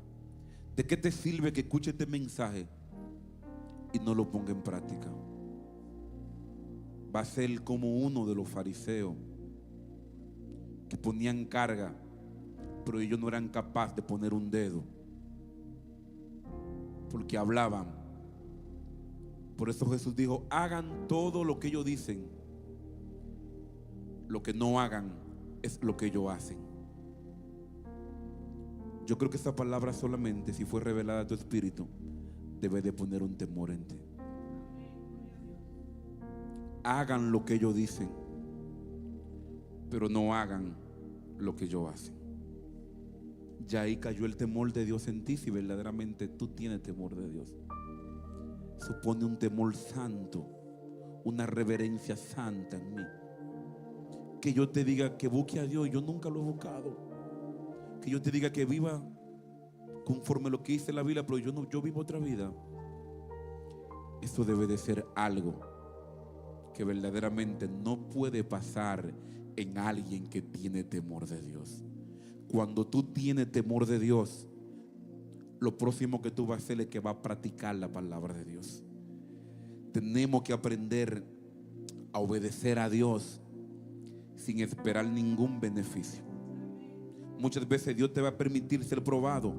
¿De qué te sirve que escuche este mensaje y no lo ponga en práctica? Va a ser como uno de los fariseos que ponían carga, pero ellos no eran capaces de poner un dedo porque hablaban. Por eso Jesús dijo: hagan todo lo que ellos dicen, lo que no hagan es lo que ellos hacen. Yo creo que esta palabra solamente, si fue revelada a tu espíritu, debe de poner un temor en ti. Hagan lo que ellos dicen, pero no hagan lo que ellos hacen. Ya ahí cayó el temor de Dios en ti. Si verdaderamente tú tienes temor de Dios, supone un temor santo, una reverencia santa en mí. Que yo te diga que busque a Dios, yo nunca lo he buscado. Que yo te diga que viva conforme lo que dice la Biblia, pero yo vivo otra vida. Eso debe de ser algo que verdaderamente no puede pasar en alguien que tiene temor de Dios. Cuando tú tienes temor de Dios, lo próximo que tú vas a hacer es que vas a practicar la palabra de Dios. Tenemos que aprender a obedecer a Dios sin esperar ningún beneficio. Muchas veces Dios te va a permitir ser probado,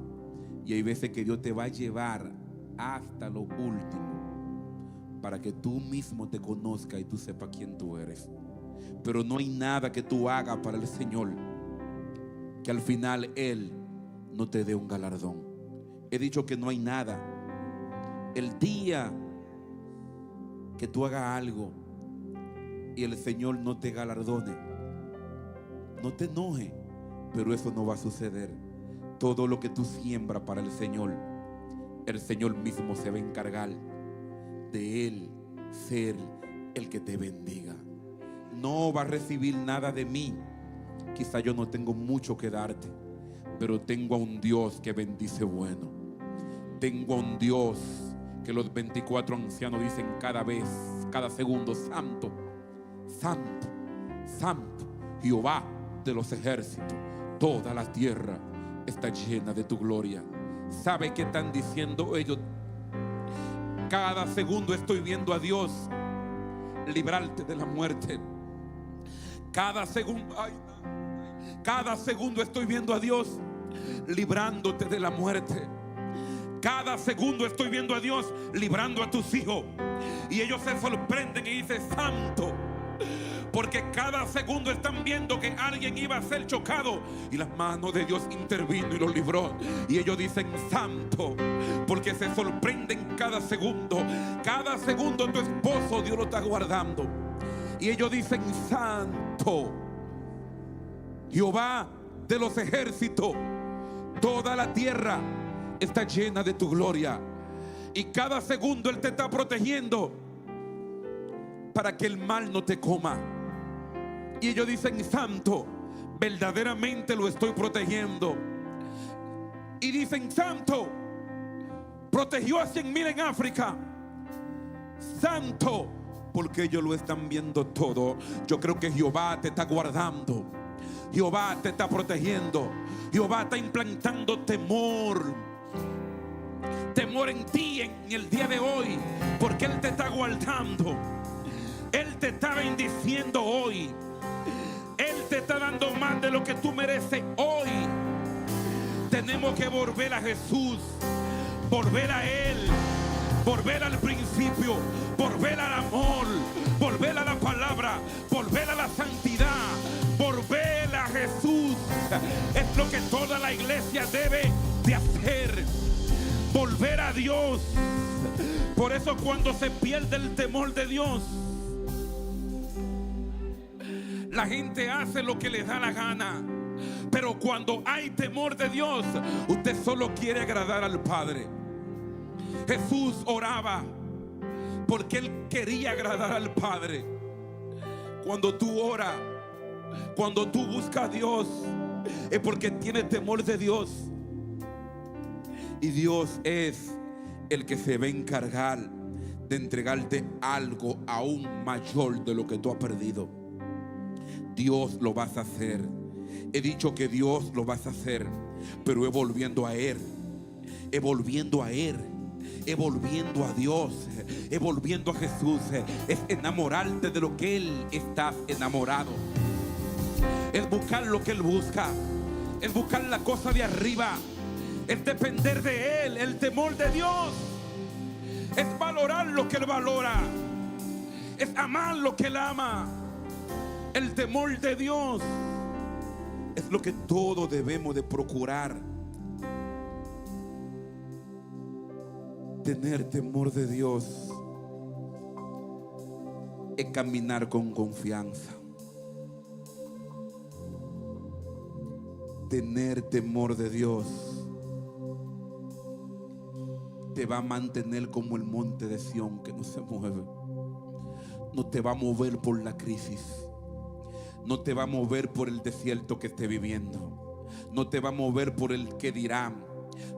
y hay veces que Dios te va a llevar hasta lo último para que tú mismo te conozcas y tú sepas quién tú eres. Pero no hay nada que tú hagas para el Señor que al final Él no te dé un galardón. He dicho que no hay nada. El día que tú hagas algo y el Señor no te galardone, no te enojes, pero eso no va a suceder. Todo lo que tú siembras para el Señor mismo se va a encargar de Él ser el que te bendiga. No va a recibir nada de mí. Quizá yo no tengo mucho que darte, pero tengo a un Dios que bendice bueno. Tengo a un Dios que los 24 ancianos dicen cada segundo: santo, santo, santo, Jehová de los ejércitos. Toda la tierra está llena de tu gloria. ¿Sabe qué están diciendo ellos? Cada segundo estoy viendo a Dios librarte de la muerte. Cada segundo estoy viendo a Dios librándote de la muerte. Cada segundo estoy viendo a Dios librando a tus hijos. Y ellos se sorprenden y dicen: santo. Porque cada segundo están viendo que alguien iba a ser chocado y las manos de Dios intervino y lo libró. Y ellos dicen: santo. Porque se sorprenden cada segundo. Cada segundo tu esposo Dios lo está guardando. Y ellos dicen: Santo, Jehová de los ejércitos, toda la tierra está llena de tu gloria. Y cada segundo Él te está protegiendo para que el mal no te coma. Y ellos dicen: Santo, verdaderamente lo estoy protegiendo. Y dicen: Santo, protegió a 100,000 en África. Santo, porque ellos lo están viendo todo. Yo creo que Jehová te está guardando, Jehová te está protegiendo, Jehová está implantando temor en ti en el día de hoy, porque Él te está guardando, Él te está bendiciendo hoy, Él te está dando más de lo que tú mereces hoy. Tenemos que volver a Jesús, volver a Él, volver al principio, volver al amor, volver a la palabra, volver a la santidad, volver a Jesús. Es lo que toda la iglesia debe de hacer, volver a Dios. Por eso cuando se pierde el temor de Dios, la gente hace lo que le da la gana. Pero cuando hay temor de Dios, usted solo quiere agradar al Padre. Jesús oraba porque Él quería agradar al Padre. Cuando tú oras, cuando tú buscas a Dios, es porque tienes temor de Dios. Y Dios es el que se va a encargar de entregarte algo aún mayor de lo que tú has perdido. Dios lo vas a hacer. He dicho que Dios lo vas a hacer, pero es volviendo a Él, es volviendo a Él, es volviendo a Dios, es volviendo a Jesús, es enamorarte de lo que Él está enamorado, es buscar lo que Él busca, es buscar la cosa de arriba, es depender de Él. El temor de Dios es valorar lo que Él valora, es amar lo que Él ama. El temor de Dios es lo que todos debemos de procurar. Tener temor de Dios es caminar con confianza. Tener temor de Dios te va a mantener como el monte de Sión que no se mueve. No te va a mover por la crisis. No te va a mover por el desierto que esté viviendo. No te va a mover por el que dirán.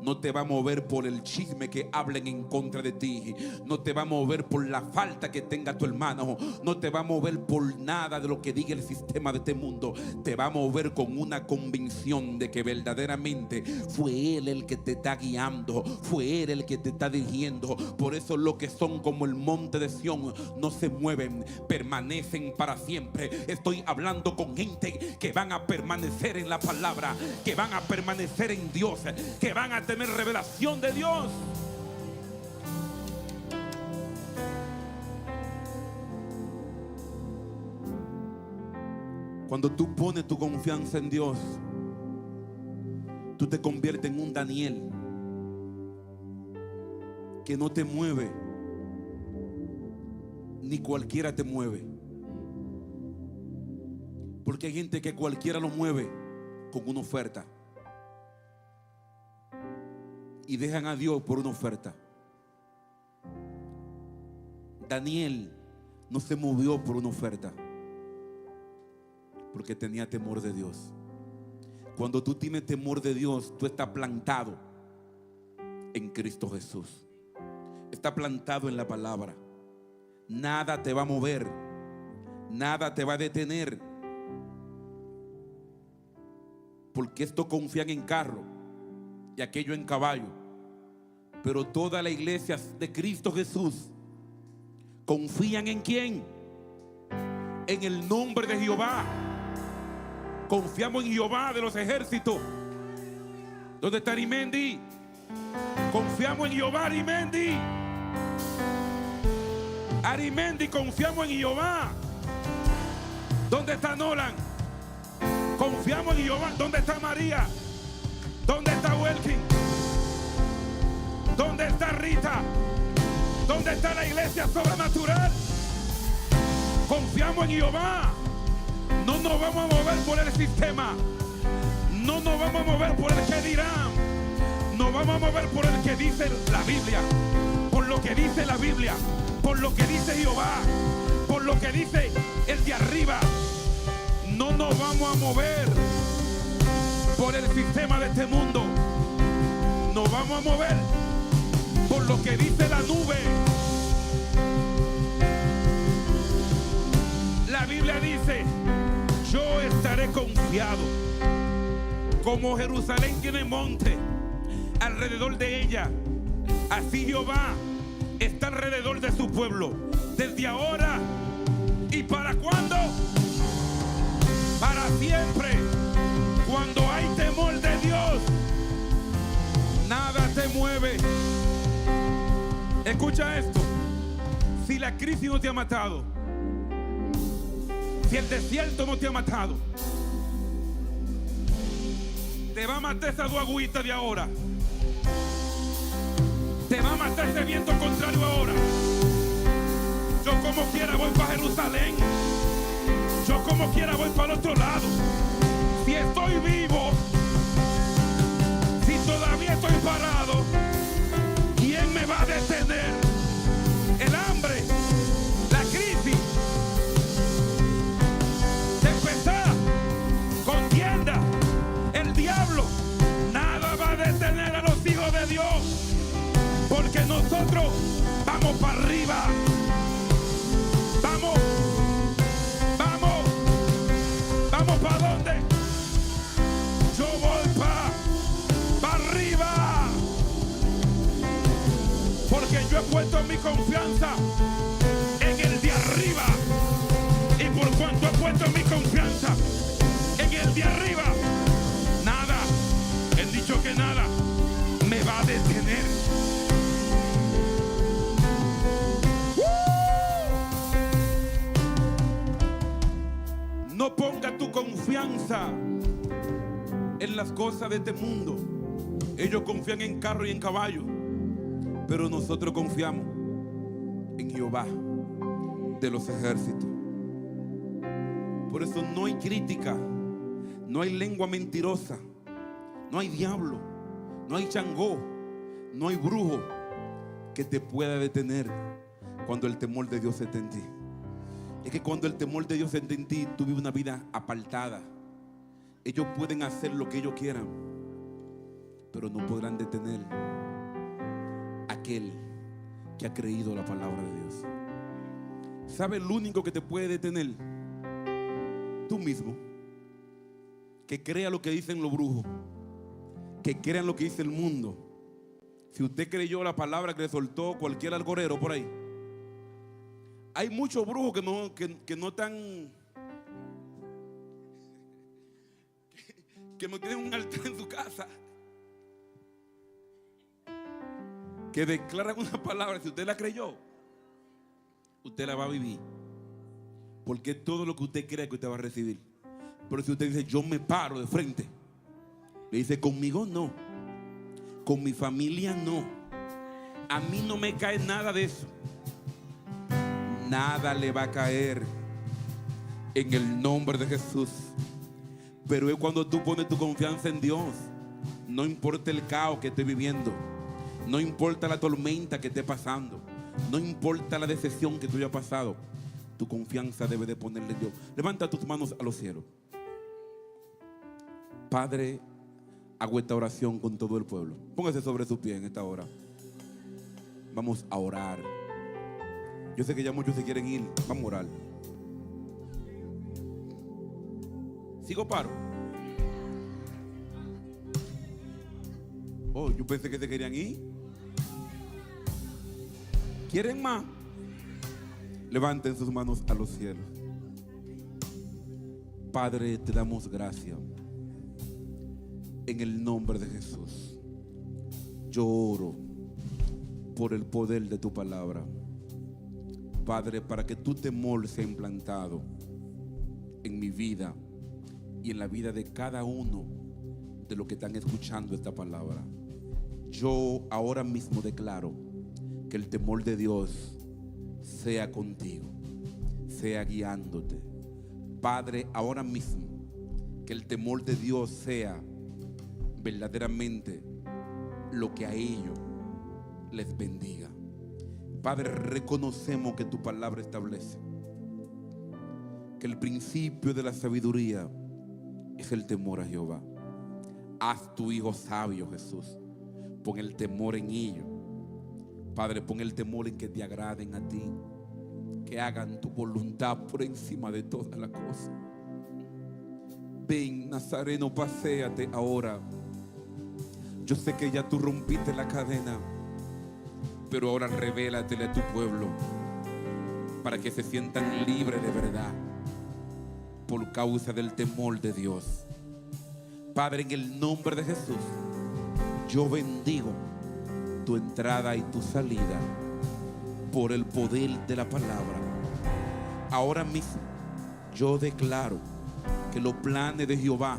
No te va a mover por el chisme que hablen en contra de ti. No te va a mover por la falta que tenga tu hermano. No te va a mover por nada de lo que diga el sistema de este mundo. Te va a mover con una convicción de que verdaderamente fue Él el que te está guiando, fue Él el que te está dirigiendo. Por eso los que son como el monte de Sión no se mueven, permanecen para siempre. Estoy hablando con gente que van a permanecer en la palabra, que van a permanecer en Dios, que van a tener revelación de Dios. Cuando tú pones tu confianza en Dios, tú te conviertes en un Daniel que no te mueve, ni cualquiera te mueve. Porque hay gente que cualquiera lo mueve con una oferta y dejan a Dios por una oferta. Daniel no se movió por una oferta porque tenía temor de Dios. Cuando tú tienes temor de Dios, tú estás plantado en Cristo Jesús. Estás plantado en la palabra. Nada te va a mover, nada te va a detener, porque estos confían en carro y aquello en caballo. Pero toda la iglesia de Cristo Jesús confían en ¿quién? En el nombre de Jehová. Confiamos en Jehová de los ejércitos. ¿Dónde está Arimendi? Confiamos en Jehová, Arimendi. Arimendi, confiamos en Jehová. ¿Dónde está Nolan? Confiamos en Jehová. ¿Dónde está María? ¿Dónde está Welkin? ¿Dónde está Rita? ¿Dónde está la iglesia sobrenatural? Confiamos en Jehová. No nos vamos a mover por el sistema. No nos vamos a mover por el que dirán. Nos vamos a mover por el que dice la Biblia. Por lo que dice la Biblia. Por lo que dice Jehová. Por lo que dice el de arriba. No nos vamos a mover por el sistema de este mundo. Nos vamos a mover por lo que dice la nube. La Biblia dice: yo estaré confiado. Como Jerusalén tiene monte alrededor de ella, así Jehová está alrededor de su pueblo. Desde ahora y para cuándo, para siempre. Cuando hay temor de Dios, nada te mueve. Escucha esto: si la crisis no te ha matado, si el desierto no te ha matado, te va a matar esa agüita de ahora. Te va a matar ese viento contrario ahora. Yo como quiera voy para Jerusalén. Yo como quiera voy para el otro lado. Si estoy vivo, si todavía estoy parado, ¿quién me va a detener? El hambre, la crisis, tempestad, contienda, el diablo, nada va a detener a los hijos de Dios, porque nosotros vamos para arriba. Vamos, vamos, vamos para dónde? Yo voy para arriba, porque yo he puesto mi confianza en el de arriba. Y por cuanto he puesto mi confianza en el de arriba, nada, he dicho que nada me va a detener. No ponga tu confianza en las cosas de este mundo. Ellos confían en carro y en caballo, pero nosotros confiamos en Jehová de los ejércitos. Por eso no hay crítica, no hay lengua mentirosa, no hay diablo, no hay changó, no hay brujo que te pueda detener cuando el temor de Dios esté en ti. Es que cuando el temor de Dios esté en ti, tú vives una vida apartada. Ellos pueden hacer lo que ellos quieran, pero no podrán detener a aquel que ha creído la palabra de Dios. ¿Sabe el único que te puede detener? Tú mismo. Que crea lo que dicen los brujos, que crean lo que dice el mundo. Si usted creyó la palabra que le soltó cualquier algorero por ahí, hay muchos brujos que no están, que no tienen un altar en su casa, que declaran una palabra. Si usted la creyó, usted la va a vivir, porque todo lo que usted crea que usted va a recibir. Pero si usted dice: yo me paro de frente, le dice: conmigo no, con mi familia no, a mí no me cae nada de eso. Nada le va a caer en el nombre de Jesús. Pero es cuando tú pones tu confianza en Dios. No importa el caos que esté viviendo, no importa la tormenta que esté pasando, no importa la decepción que tú hayas pasado, tu confianza debe de ponerle en Dios. Levanta tus manos a los cielos. Padre, hago esta oración con todo el pueblo. Póngase sobre sus pies en esta hora. Vamos a orar. Yo sé que ya muchos se quieren ir. Vamos a orar. ¿Sigo paro? Oh, yo pensé que se querían ir. ¿Quieren más? Levanten sus manos a los cielos. Padre, te damos gracias. En el nombre de Jesús, yo oro por el poder de tu palabra. Padre, para que tu temor sea implantado en mi vida y en la vida de cada uno de los que están escuchando esta palabra. Yo ahora mismo declaro que el temor de Dios sea contigo, sea guiándote. Padre, ahora mismo, que el temor de Dios sea verdaderamente lo que a ellos les bendiga. Padre, reconocemos que tu palabra establece que el principio de la sabiduría es el temor a Jehová. Haz tu hijo sabio, Jesús. Pon el temor en ellos. Padre, pon el temor en que te agraden a ti, que hagan tu voluntad por encima de todas las cosas. Ven, Nazareno, paséate ahora. Yo sé que ya tú rompiste la cadena, pero ahora revélatele a tu pueblo para que se sientan libres de verdad por causa del temor de Dios. Padre, en el nombre de Jesús, yo bendigo tu entrada y tu salida por el poder de la palabra. Ahora mismo yo declaro que los planes de Jehová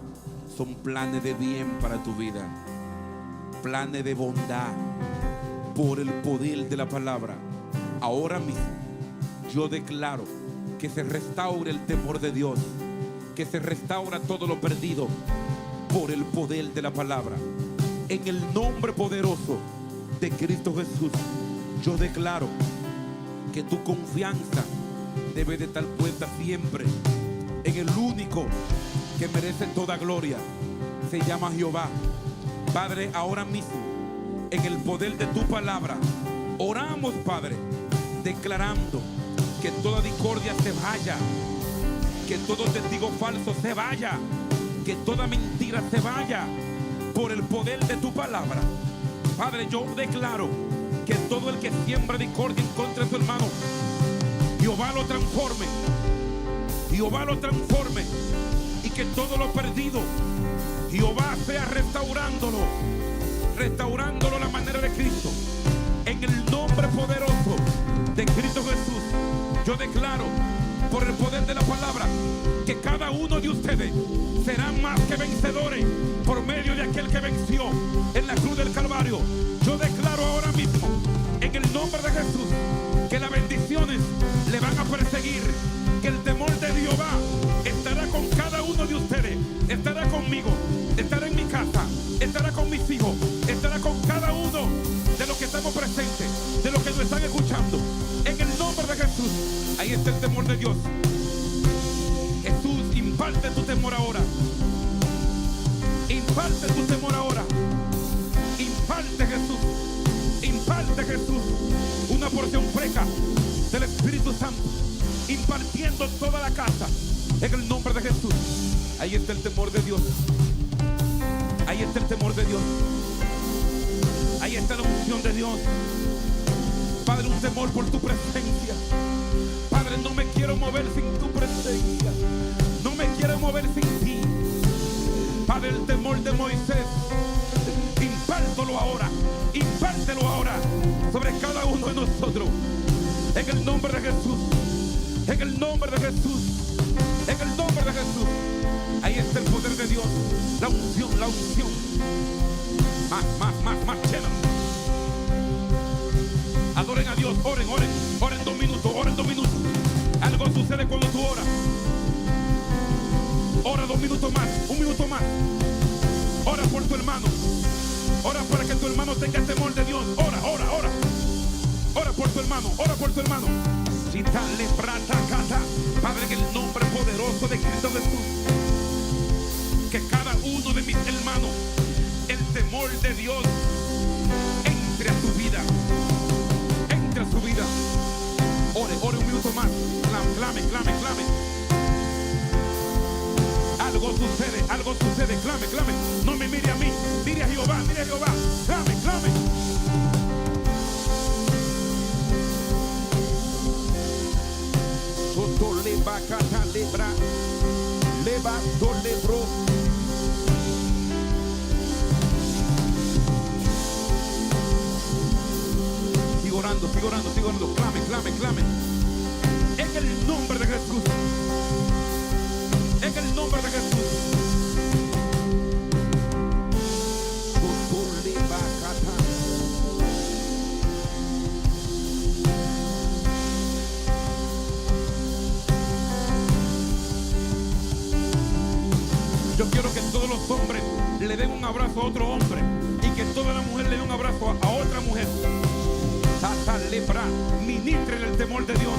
son planes de bien para tu vida, planes de bondad por el poder de la palabra. Ahora mismo yo declaro que se restaure el temor de Dios, que se restaura todo lo perdido por el poder de la palabra. En el nombre poderoso de Cristo Jesús, yo declaro que tu confianza debe de estar puesta siempre en el único que merece toda gloria. Se llama Jehová. Padre, ahora mismo, en el poder de tu palabra, oramos, Padre, declarando que toda discordia se vaya, que todo testigo falso se vaya, que toda mentira se vaya por el poder de tu palabra. Padre, yo declaro que todo el que siembra discordia en contra de su hermano, Jehová lo transforme, Jehová lo transforme, y que todo lo perdido, Jehová sea restaurándolo a la manera de Cristo. En el nombre poderoso de Cristo Jesús, yo declaro por el poder de la palabra que cada uno de ustedes serán más que vencedores por medio de aquel que venció en la cruz del Calvario. Yo declaro ahora mismo, en el nombre de Jesús, que las bendiciones le van a perseguir, que el temor de Jehová estará con cada uno de ustedes, estará conmigo, estará en mi casa, estará con mis hijos, estará con cada uno de los que estamos presentes, de los que nos están escuchando. En el nombre de Jesús, ahí está el temor de Dios. Jesús, imparte tu temor ahora. Imparte tu temor ahora. Imparte, Jesús. Imparte, Jesús, una porción fresca del Espíritu Santo, impartiendo toda la casa en el nombre de Jesús. Ahí está el temor de Dios. Ahí está el temor de Dios. Ahí está la unción de Dios. Padre, un temor por tu presencia. Padre, no me quiero mover sin tu presencia. No me quiero mover sin ti. Padre, el temor de Moisés, impártelo ahora. Impártelo ahora sobre cada uno de nosotros. En el nombre de Jesús. En el nombre de Jesús. En el nombre de Jesús. Ahí está el poder de Dios. La unción, la unción. Más lleno. Adoren a Dios, oren 2 minutos, oren 2 minutos. Algo sucede cuando tú oras. Ora 2 minutos más, 1 minuto más. Ora por tu hermano. Ora para que tu hermano tenga temor de Dios. Ora. Ora por tu hermano, ora por tu hermano. Padre, en el nombre poderoso de Cristo Jesús, que cada uno de mis hermanos, el temor de Dios entre a su vida. Entre a su vida. Ore 1 minuto más. Clame. Algo sucede, clame. No me mire a mí, mire a Jehová, clame. Soto leva cata lebra, leva do lebro. Sigo orando, clame. En el nombre de Jesús. En el nombre de Jesús. todos los hombres le den un abrazo a otro hombre y que toda la mujer le dé un abrazo a otra mujer. Tata lepra, ministre el temor de Dios.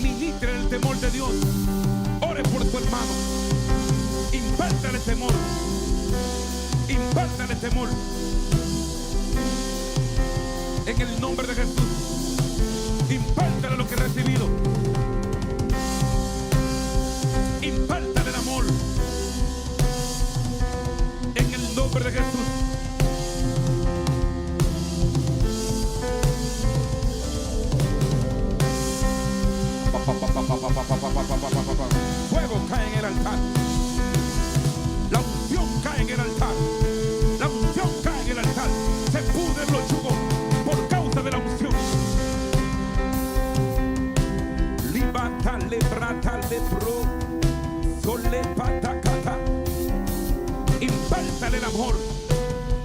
Ministre el temor de Dios. Ore por tu hermano. Impártale temor. Impártale temor. En el nombre de Jesús. Impártale lo que he recibido. Impártale el amor. En el nombre de Jesús. Fuego cae en el altar. La unción cae en el altar. La unción cae en el altar. Se pudren los yugos por causa de la unción. Libata, lebrata, lepro, sole, patacata. Impártale el amor.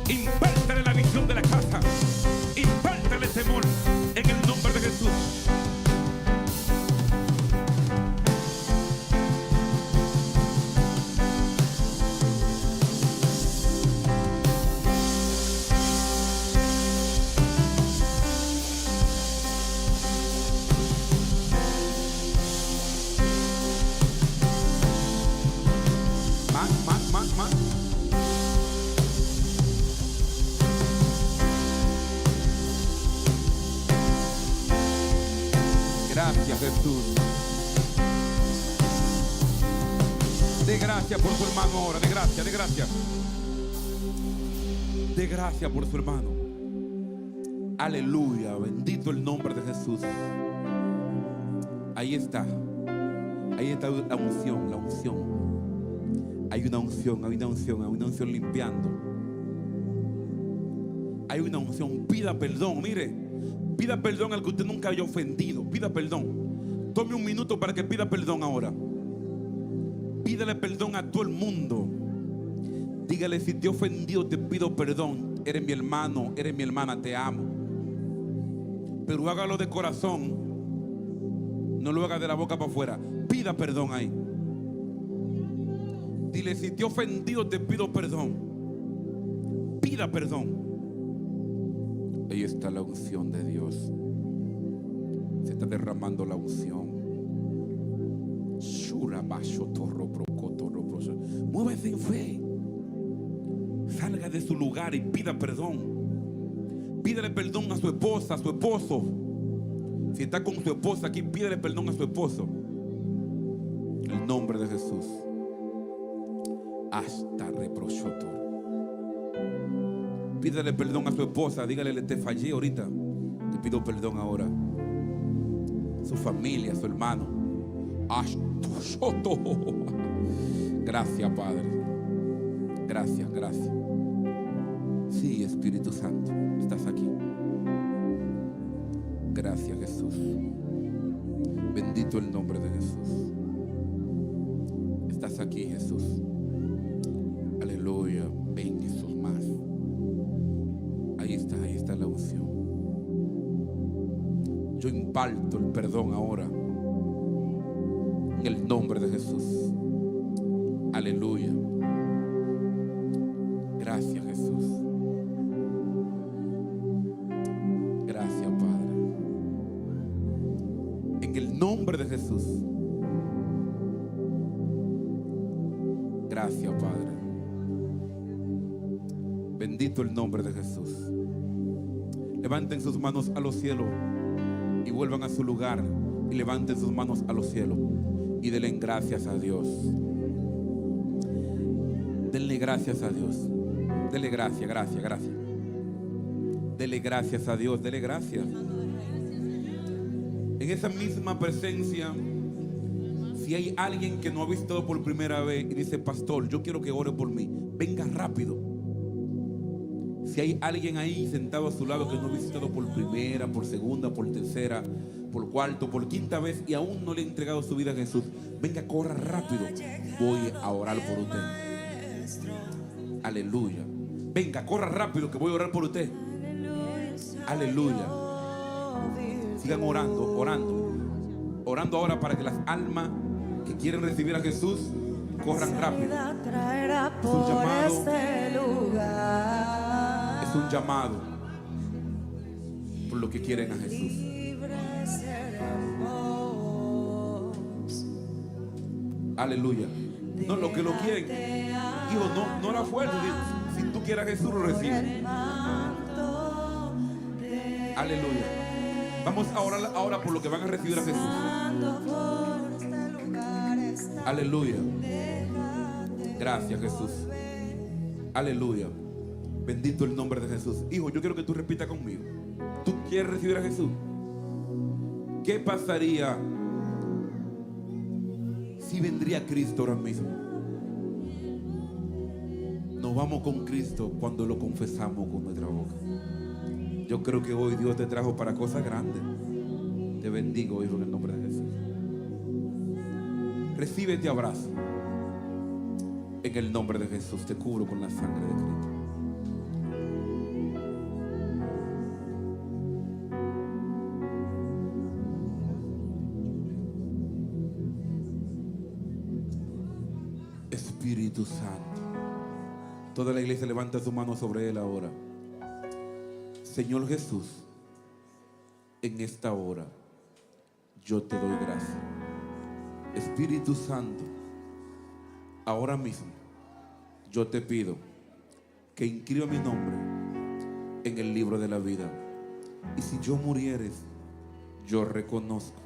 Impártale la visión de la casa. Impártale temor en el nombre de Jesús. Más. Gracias, Jesús. De gracias por su hermano ahora. De gracias, de gracias. De gracias por su hermano. Aleluya. Bendito el nombre de Jesús. Ahí está. Ahí está la unción, la unción. Hay una unción, hay una unción, hay una unción limpiando. Hay una unción. Pida perdón, mire. Pida perdón al que usted nunca haya ofendido. Pida perdón. Tome un minuto para que pida perdón ahora. Pídale perdón a todo el mundo. Dígale: si te he ofendido, te pido perdón. Eres mi hermano, eres mi hermana, te amo. Pero hágalo de corazón. No lo haga de la boca para afuera. Pida perdón ahí. Dile: si te he ofendido, te pido perdón. Pida perdón. Ahí está la unción de Dios. Se está derramando la unción. Muévase en fe. Salga de su lugar y pida perdón. Pídele perdón a su esposa, a su esposo. Si está con su esposa aquí, pídele perdón a su esposo. En el nombre de Jesús. Hasta reprochoto. Pídele perdón a su esposa. Dígale: te fallé ahorita. Te pido perdón ahora. Su familia, su hermano. Gracias, Padre. Gracias, gracias. Sí, Espíritu Santo, estás aquí. Gracias, Jesús. Bendito el nombre de Jesús. Estás aquí, Jesús. Aleluya. Ven, Jesús, más. Ahí está la unción. Yo imparto el perdón ahora. En el nombre de Jesús. Aleluya. Gracias, Jesús. Gracias, Padre. En el nombre de Jesús. Gracias, Padre. Bendito el nombre de Jesús. Levanten sus manos a los cielos y vuelvan a su lugar y levanten sus manos a los cielos y denle gracias a Dios. Denle gracias a Dios. Dele gracias, gracias, gracias. Dele gracias a Dios, dele gracias. En esa misma presencia, si hay alguien que no ha visitado por primera vez y dice: pastor, yo quiero que ore por mí, venga rápido. Si hay alguien ahí sentado a su lado que no ha visitado por primera, por segunda, por tercera, por cuarta, por quinta vez y aún no le ha entregado su vida a Jesús, venga, corra rápido. Voy a orar por usted. Aleluya. Venga, corra rápido que voy a orar por usted. Aleluya. Sigan orando, orando. Orando ahora para que las almas que quieren recibir a Jesús corran rápido. Es un llamado por lo que quieren a Jesús. Aleluya. No, lo que lo quieren. Hijo, no la fuerza. Si tú quieres a Jesús, lo recibe. Aleluya. Vamos ahora por lo que van a recibir a Jesús. Aleluya. Gracias, Jesús. Aleluya. Bendito el nombre de Jesús. Hijo, yo quiero que tú repitas conmigo. ¿Tú quieres recibir a Jesús? ¿Qué pasaría si vendría Cristo ahora mismo? Nos vamos con Cristo cuando lo confesamos con nuestra boca. Yo creo que hoy Dios te trajo para cosas grandes. Te bendigo, hijo, en el nombre de Jesús. Recibe este abrazo. En el nombre de Jesús te cubro con la sangre de Cristo. Espíritu Santo. Toda la iglesia levanta su mano sobre él ahora. Señor Jesús, en esta hora yo te doy gracias. Espíritu Santo, ahora mismo yo te pido que inscriba mi nombre en el libro de la vida. Y si yo murieres, yo reconozco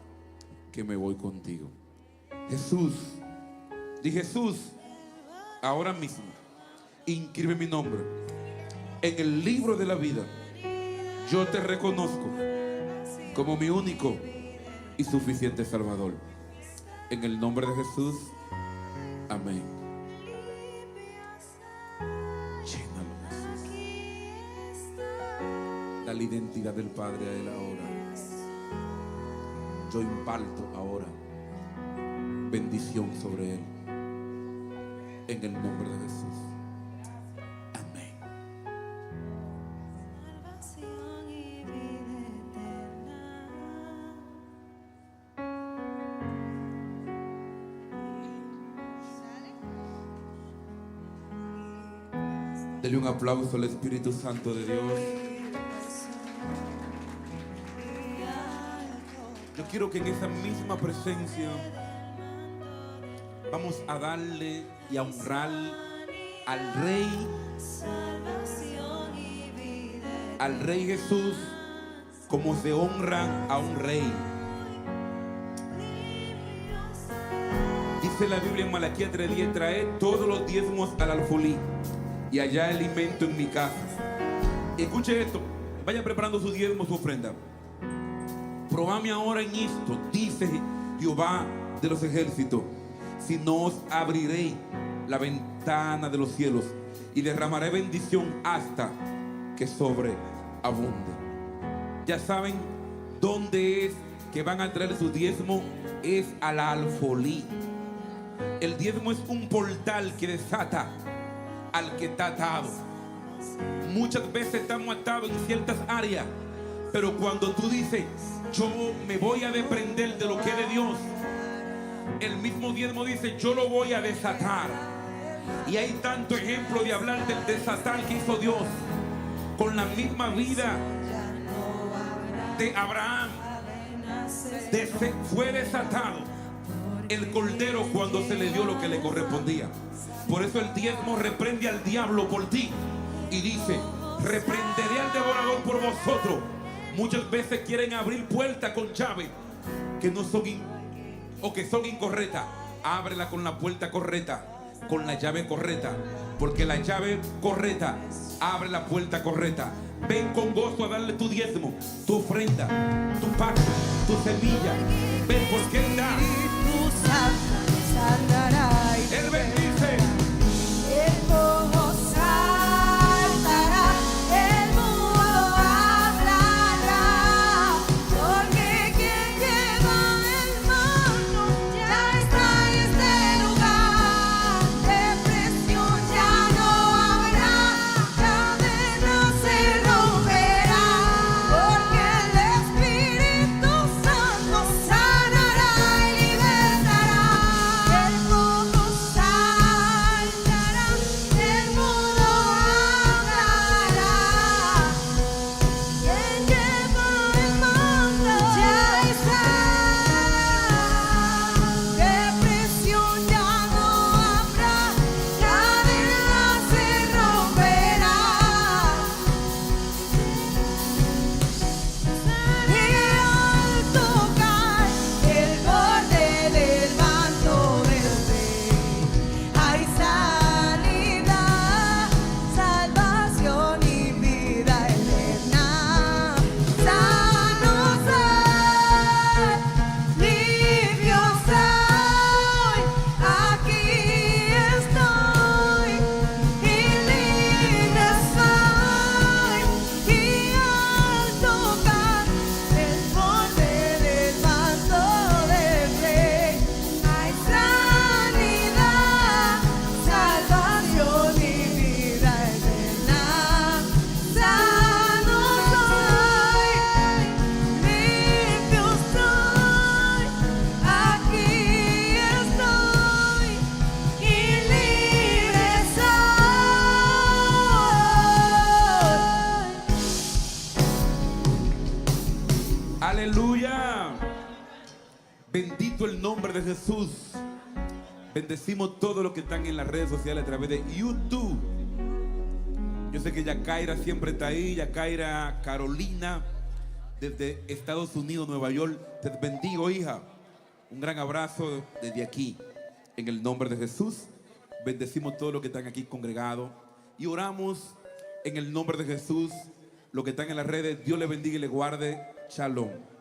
que me voy contigo. Jesús, di Jesús, ahora mismo inscribe mi nombre en el libro de la vida. Yo te reconozco como mi único y suficiente Salvador. En el nombre de Jesús, amén. Llénalo, Jesús. Da la identidad del Padre a él ahora. Yo imparto ahora bendición sobre él. En el nombre de Jesús. Amén. Dele un aplauso al Espíritu Santo de Dios. Yo quiero que en esa misma presencia vamos a darle y a honrar al Rey Jesús, como se honra a un rey. Dice la Biblia en Malaquías 3:10: traed todos los diezmos al alfolí y allá alimento en mi casa. Escuche esto, vaya preparando su diezmo, su ofrenda. Probadme ahora en esto, dice Jehová de los ejércitos, si no os abriré la ventana de los cielos y derramaré bendición hasta que sobreabunde. Ya saben dónde es que van a traer su diezmo. Es al alfolí. El diezmo es un portal que desata al que está atado. Muchas veces estamos atados en ciertas áreas, pero cuando tú dices yo me voy a desprender de lo que es de Dios, el mismo diezmo dice yo lo voy a desatar. Y hay tanto ejemplo de hablar del desatar que hizo Dios con la misma vida de Abraham. Fue desatado el cordero cuando se le dio lo que le correspondía. Por eso el diezmo reprende al diablo por ti y dice: reprenderé al devorador por vosotros. Muchas veces quieren abrir puertas con llave que no son o que son incorrectas. Ábrela con la puerta correcta, con la llave correcta, porque la llave correcta abre la puerta correcta. Ven con gozo a darle tu diezmo, tu ofrenda, tu pacto, tu semilla. Ven, porque Él da. Él bendice. El fuego saltará, el mundo hablará, porque quien lleva el mando ya está en este lugar. Depresión ya no habrá, cadenas se romperán, porque el Espíritu Santo sanará y libertará. El fuego saltará. Bendito el nombre de Jesús. Bendecimos todo lo que están en las redes sociales a través de YouTube. Yo sé que Yacaira siempre está ahí. Yacaira Carolina, desde Estados Unidos, Nueva York. Te bendigo, hija. Un gran abrazo desde aquí. En el nombre de Jesús, bendecimos todo lo que están aquí congregados. Y oramos en el nombre de Jesús. Los que están en las redes, Dios les bendiga y les guarde. Shalom.